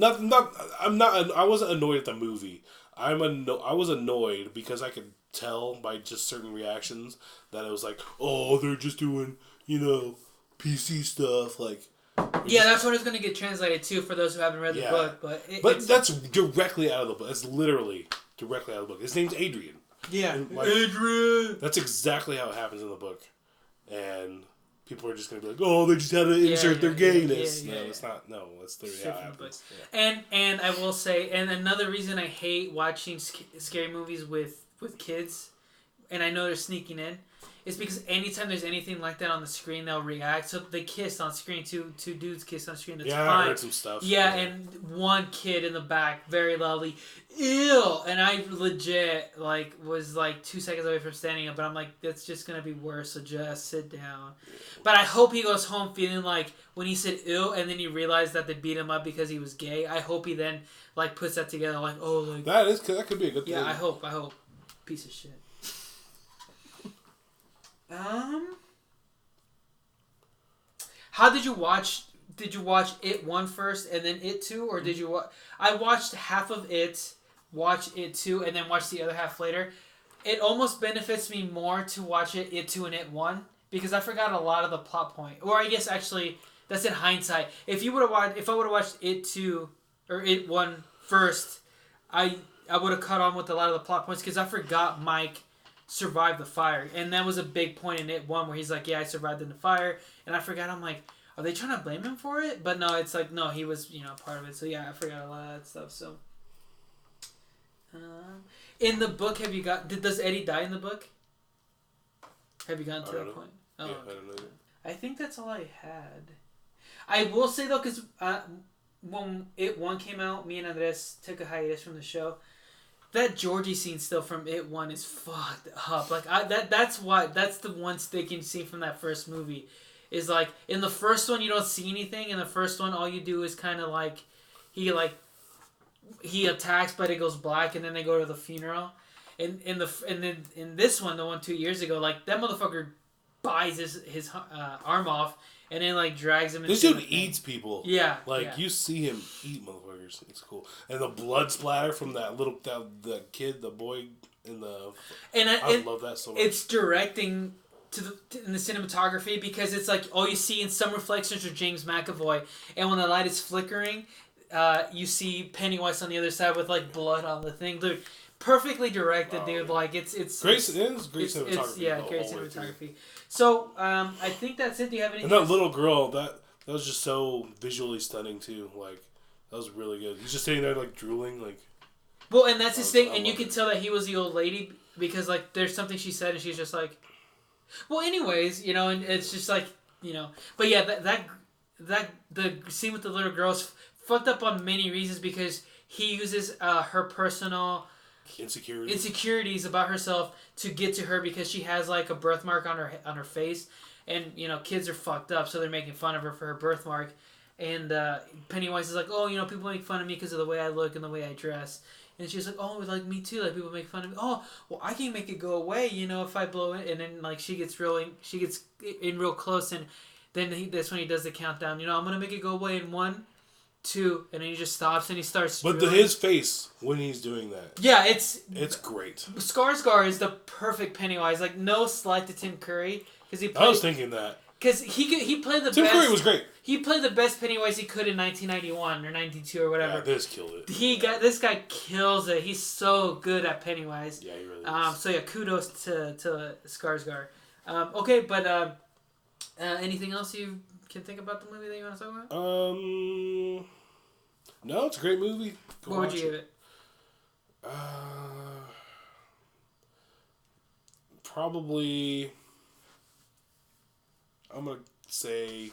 I wasn't annoyed at the movie. I was annoyed because I could tell by just certain reactions that it was like, oh, they're just doing, you know, PC stuff, like. Yeah, that's what it's going to get translated to for those who haven't read the book, but that's directly out of the book. That's literally directly out of the book. His name's Adrian. Yeah, Adrian. That's exactly how it happens in the book, and people are just going to be like, oh, they just had to insert their gayness. No, it's not. No, that's literally how it happens. Yeah. And I will say, and another reason I hate watching scary movies with kids, and I know they're sneaking in, is because anytime there's anything like that on the screen, they'll react. So they kissed on screen, two dudes kissed on screen. That's fine. I heard some stuff. Yeah, and one kid in the back, very loudly, ew! And I legit, was 2 seconds away from standing up, but I'm like, that's just gonna be worse, so just sit down. But I hope he goes home feeling like, when he said ew, and then he realized that they beat him up because he was gay, I hope he then, puts that together, that could be a good thing. Yeah, I hope. Piece of shit. How did you watch? Did you watch It 1 first and then It 2, or did you watch? I watched half of It, watched It 2, and then watched the other half later. It almost benefits me more to watch It 2 and It 1 because I forgot a lot of the plot point. Or I guess actually that's in hindsight. If I would have watched It 2 or It 1 first, I would have cut on with a lot of the plot points because I forgot Mike survived the fire, and that was a big point in It 1 where he's like, yeah, I survived in the fire, and I forgot. I'm like, are they trying to blame him for it? But no, it's like, no, he was, part of it. So yeah, I forgot a lot of that stuff. So in the book, does Eddie die in the book? Have you gotten to that point? Oh, yeah, I don't know. I think that's all I had. I will say though, because when It 1 came out, me and Andres took a hiatus from the show. That Georgie scene still from It 1 is fucked up. That's the one sticking scene from that first movie. Is in the first one you don't see anything. In the first one all you do is kind of he attacks but it goes black and then they go to the funeral. And then in this one, the one 2 years ago, that motherfucker buys his arm off and then drags him. This dude eats people. Yeah. You see him eat motherfuckers. It's cool. And the blood splatter from the kid, the boy in the. I love that so much. It's directing in the cinematography because it's all you see in some reflections are James McAvoy, and when the light is flickering, you see Pennywise on the other side with blood on the thing, dude. Perfectly directed, dude. Yeah. It's great. It is great cinematography. Great cinematography. So, I think that's it. Do you have anything And that else? little girl, that was just so visually stunning too. Like, that was really good. He's just sitting there like drooling, like. Well, and that's his thing, I and you love can it. tell that he was the old lady because like there's something she said, and she's just like, well, anyways, you know, and it's just like, you know, but yeah, that the scene with the little girl's fucked up on many reasons because he uses her personal insecurities about herself to get to her because she has like a birthmark on her face, and you know, kids are fucked up, so they're making fun of her for her birthmark, and Pennywise is like, oh, you know, people make fun of me because of the way I look and the way I dress. And she's like, oh, like me too. Like people make fun of me. Oh, well, I can make it go away, you know, if I blow it. And then like she gets in real close, and then that's when he does the countdown. You know, I'm gonna make it go away in 1, 2, and then he just stops and he starts. But drilling. his face when he's doing that. Yeah, it's great. Skarsgård is the perfect Pennywise. Like no slight to Tim Curry because he. I was thinking that. Because he played the Tim best. Curry was great. He played the best Pennywise he could in 1991 or 92 or whatever. Yeah, this killed it. This guy kills it. He's so good at Pennywise. Yeah, he really is. So yeah, kudos to Skarsgård. Okay, but anything else you can think about the movie that you want to talk about? No, it's a great movie. What would you give it? Probably. I'm gonna say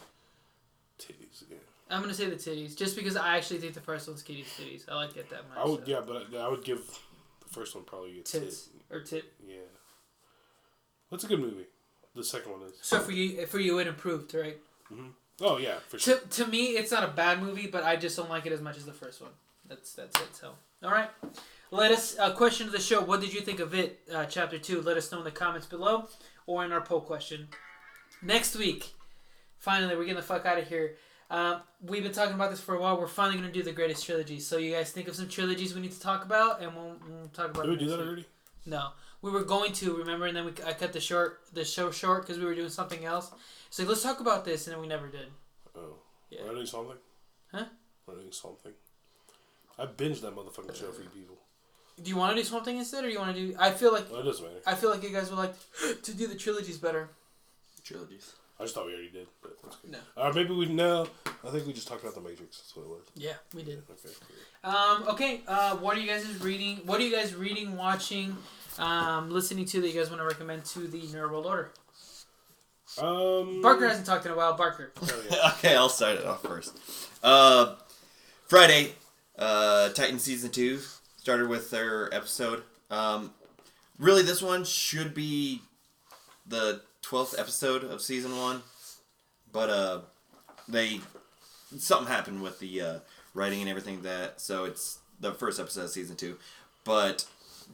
titties again. I'm gonna say the titties, just because I actually think the first one's kitty's titties. I like it that much. I would, yeah, but I would give the first one probably a tits or tit. Yeah, that's a good movie. The second one is. So for you, it improved, right? Mm-hmm. Oh yeah, for sure. To me, it's not a bad movie, but I just don't like it as much as the first one. That's it. So all right, let us question of the show. What did you think of it? Chapter 2. Let us know in the comments below or in our poll question. Next week, finally, we're getting the fuck out of here. We've been talking about this for a while. We're finally going to do the greatest trilogies. So you guys think of some trilogies we need to talk about, and we'll talk about. Did we do that already? No, we were going to, remember, and then I cut the show short because we were doing something else. So let's talk about this, and then we never did. Oh, yeah. We're doing something. Huh? We're doing something. I binged that motherfucking show for you people. Do you want to do something instead, or do you want to do? I feel like. Well, it doesn't matter. I feel like you guys would like to do the trilogies better. Trilogies. I just thought we already did, but that's good. No. Maybe we no. I think we just talked about the Matrix. That's what it was. Yeah, we did. Okay. Okay. What are you guys reading? What are you guys reading, watching, listening to that you guys want to recommend to the Nerd World Order? Barker hasn't talked in a while. Barker. Okay, I'll start it off first. Friday, Titan Season 2 started with their episode. Really, this one should be the 12th episode of Season 1. But something happened with the writing and everything so it's the first episode of Season 2. But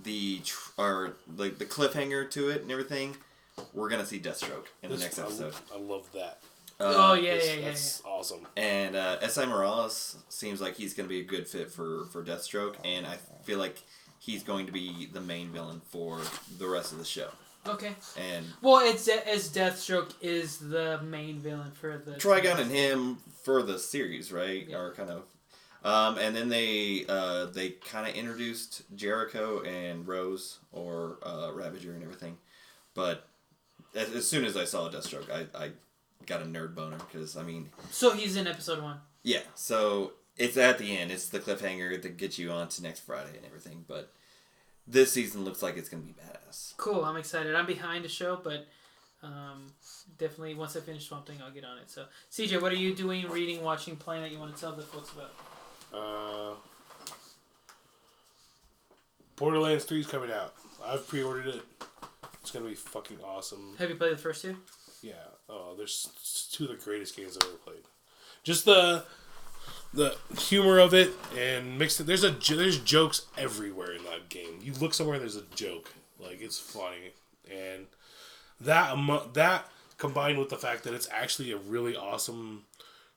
the cliffhanger to it and everything, we're going to see Deathstroke in the next episode. I love that. That's awesome. And S.I. Morales seems like he's going to be a good fit for Deathstroke, and I feel like he's going to be the main villain for the rest of the show. Okay. And it's as Deathstroke is the main villain for the Trigon and him for the series, right? Yeah. Or kind of. And then they kind of introduced Jericho and Rose or Ravager and everything, but as soon as I saw Deathstroke, I got a nerd boner because So he's in episode 1. Yeah, so it's at the end. It's the cliffhanger to get you on to next Friday and everything. But this season looks like it's going to be badass. Cool, I'm excited. I'm behind the show, but definitely once I finish Swamp Thing, I'll get on it. So, CJ, what are you doing, reading, watching, playing that you want to tell the folks about? Borderlands 3 is coming out. I've pre-ordered it. It's going to be fucking awesome. Have you played the first 2? Yeah. Oh, there's 2 of the greatest games I've ever played. Just the humor of it and mixed it. There's jokes everywhere in that game. You look somewhere, there's a joke. Like, it's funny. And that combined with the fact that it's actually a really awesome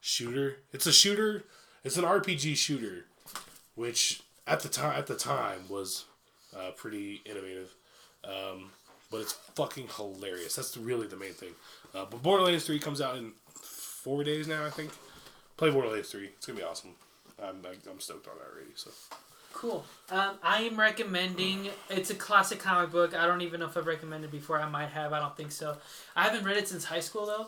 shooter. It's a shooter. It's an RPG shooter, which at the time was pretty innovative. But it's fucking hilarious. That's really the main thing. But Borderlands 3 comes out in 4 days now, I think. Play Borderlands 3. It's gonna be awesome. I'm stoked on that already. So Cool. I am recommending. It's a classic comic book. I don't even know if I've recommended before. I might have. I don't think so. I haven't read it since high school though.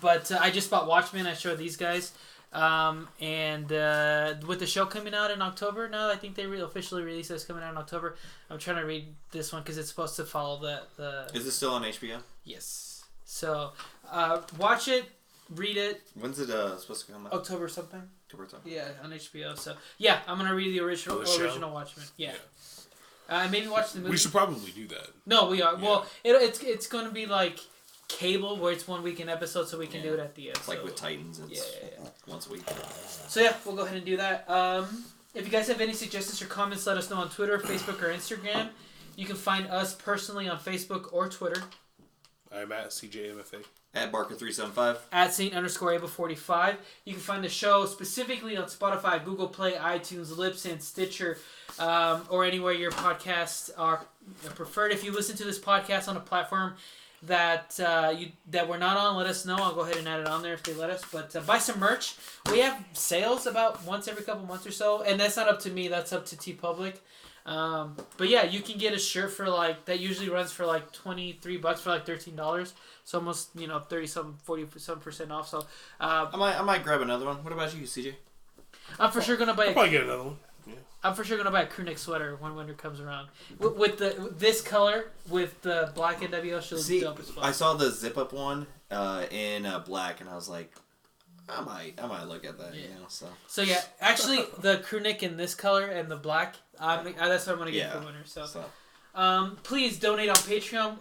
But I just bought Watchmen. I showed these guys. And with the show coming out in October now, I think they officially released this coming out in October. I'm trying to read this one because it's supposed to follow the. Is it still on HBO? Yes. So, watch it, read it. When's it supposed to come out? October something. October something. Yeah, on HBO. So yeah, I'm gonna read the original Watchmen. Yeah. Maybe watch the movie. We should probably do that. No, we are. Yeah. Well, it's gonna be like cable where it's 1 week an episode, so we can do it at the end. Like with Titans, it's once a week. So yeah, we'll go ahead and do that. If you guys have any suggestions or comments, let us know on Twitter, Facebook, or Instagram. You can find us personally on Facebook or Twitter. I'm at CJMFA. At Barker375. At Saint_Able45. You can find the show specifically on Spotify, Google Play, iTunes, Libsyn, Stitcher, or anywhere your podcasts are preferred. If you listen to this podcast on a platform that we're not on, let us know. I'll go ahead and add it on there if they let us. But buy some merch. We have sales about once every couple months or so, and that's not up to me. That's up to TeePublic. But yeah, you can get a shirt for that usually runs for $23 for $13. So almost 40% off. So I might grab another one. What about you, CJ? I'm for sure gonna buy. I'll probably get another one. Yeah. I'm for sure gonna buy a crew neck sweater when winter comes around. With this color with the black NWO, she'll look dope as fuck. I saw the zip up one in black, and I was like, I might look at that. Yeah. So yeah, actually the crew neck in this color and the black, that's what I'm gonna get for winter. So. Please donate on Patreon.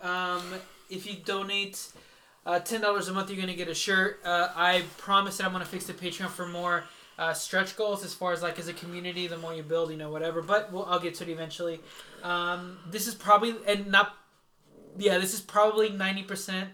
If you donate $10 a month, you're gonna get a shirt. I promise that I'm gonna fix the Patreon for more stretch goals as far as as a community. The more you build, whatever. But I'll get to it eventually. This is probably 90%.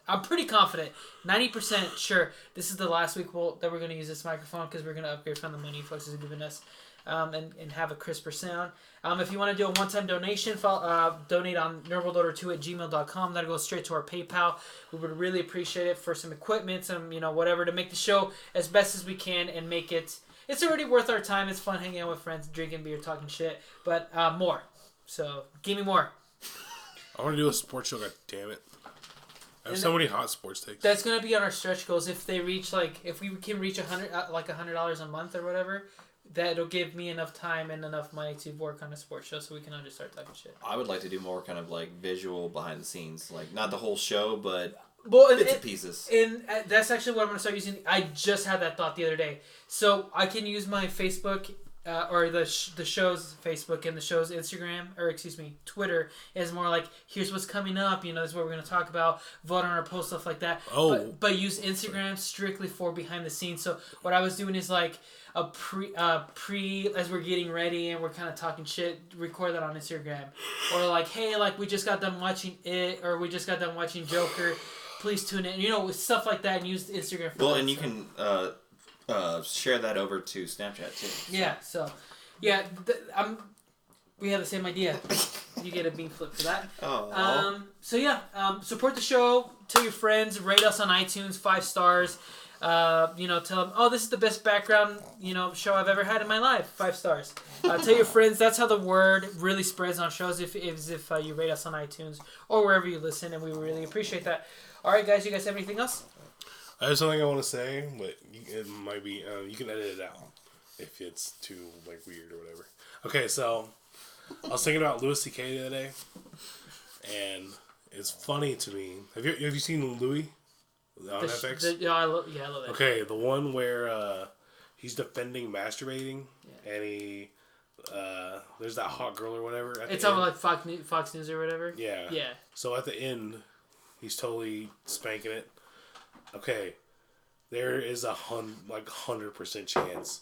I'm pretty confident, 90% sure. This is the last week that we're going to use this microphone because we're going to upgrade from the money folks has given us, and have a crisper sound. If you want to do a one-time donation, donate on nerdworldorder2@gmail.com. That'll go straight to our PayPal. We would really appreciate it for some equipment, some whatever, to make the show as best as we can and make it. It's already worth our time. It's fun hanging out with friends, drinking beer, talking shit, but more. So give me more. I want to do a sports show. God damn it! I have so many hot sports takes. That's gonna be on our stretch goals. If they reach if we can reach $100 a month or whatever, that'll give me enough time and enough money to work on a sports show, so we can just start talking shit. I would like to do more kind of visual behind the scenes, not the whole show, but bits and pieces. And that's actually what I'm gonna start using. I just had that thought the other day, so I can use my Facebook. Or the show's Facebook and the show's Instagram, or Twitter, is more here's what's coming up, this is what we're going to talk about, vote on our post, stuff like that. Oh. But use Instagram strictly for behind the scenes. So what I was doing is a pre as we're getting ready and we're kind of talking shit, record that on Instagram. Or hey, we just got done watching It, or we just got done watching Joker, please tune in, stuff like that, and use Instagram for that. And you can... share that over to Snapchat too. Yeah, so we have the same idea. You get a bean flip for that. Support the show. Tell your friends. Rate us on iTunes 5 stars. Tell them, this is the best background show I've ever had in my life. 5 stars. Tell your friends. That's how the word really spreads on shows. If you rate us on iTunes or wherever you listen, and we really appreciate that. All right, guys. You guys have anything else? I have something I want to say, but it might be you can edit it out if it's too weird or whatever. Okay, so I was thinking about Louis C.K. the other day, and it's funny to me. Have you seen Louis on FX? I love it. Okay, the one where he's defending masturbating, and he there's that hot girl or whatever. It's on Fox News or whatever. Yeah. Yeah. So at the end, he's totally spanking it. Okay, there is 100% chance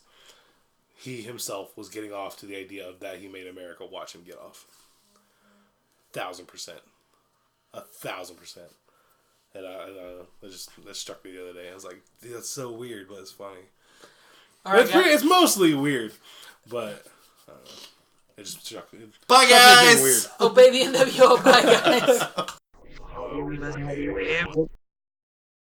he himself was getting off to the idea of that he made America watch him get off. 1,000%. 1,000%. And that struck me the other day. I was like, dude, that's so weird, but it's funny. All right, it's mostly weird, but I don't know. It just struck me. Bye, guys! Obey the NWO. Bye, guys.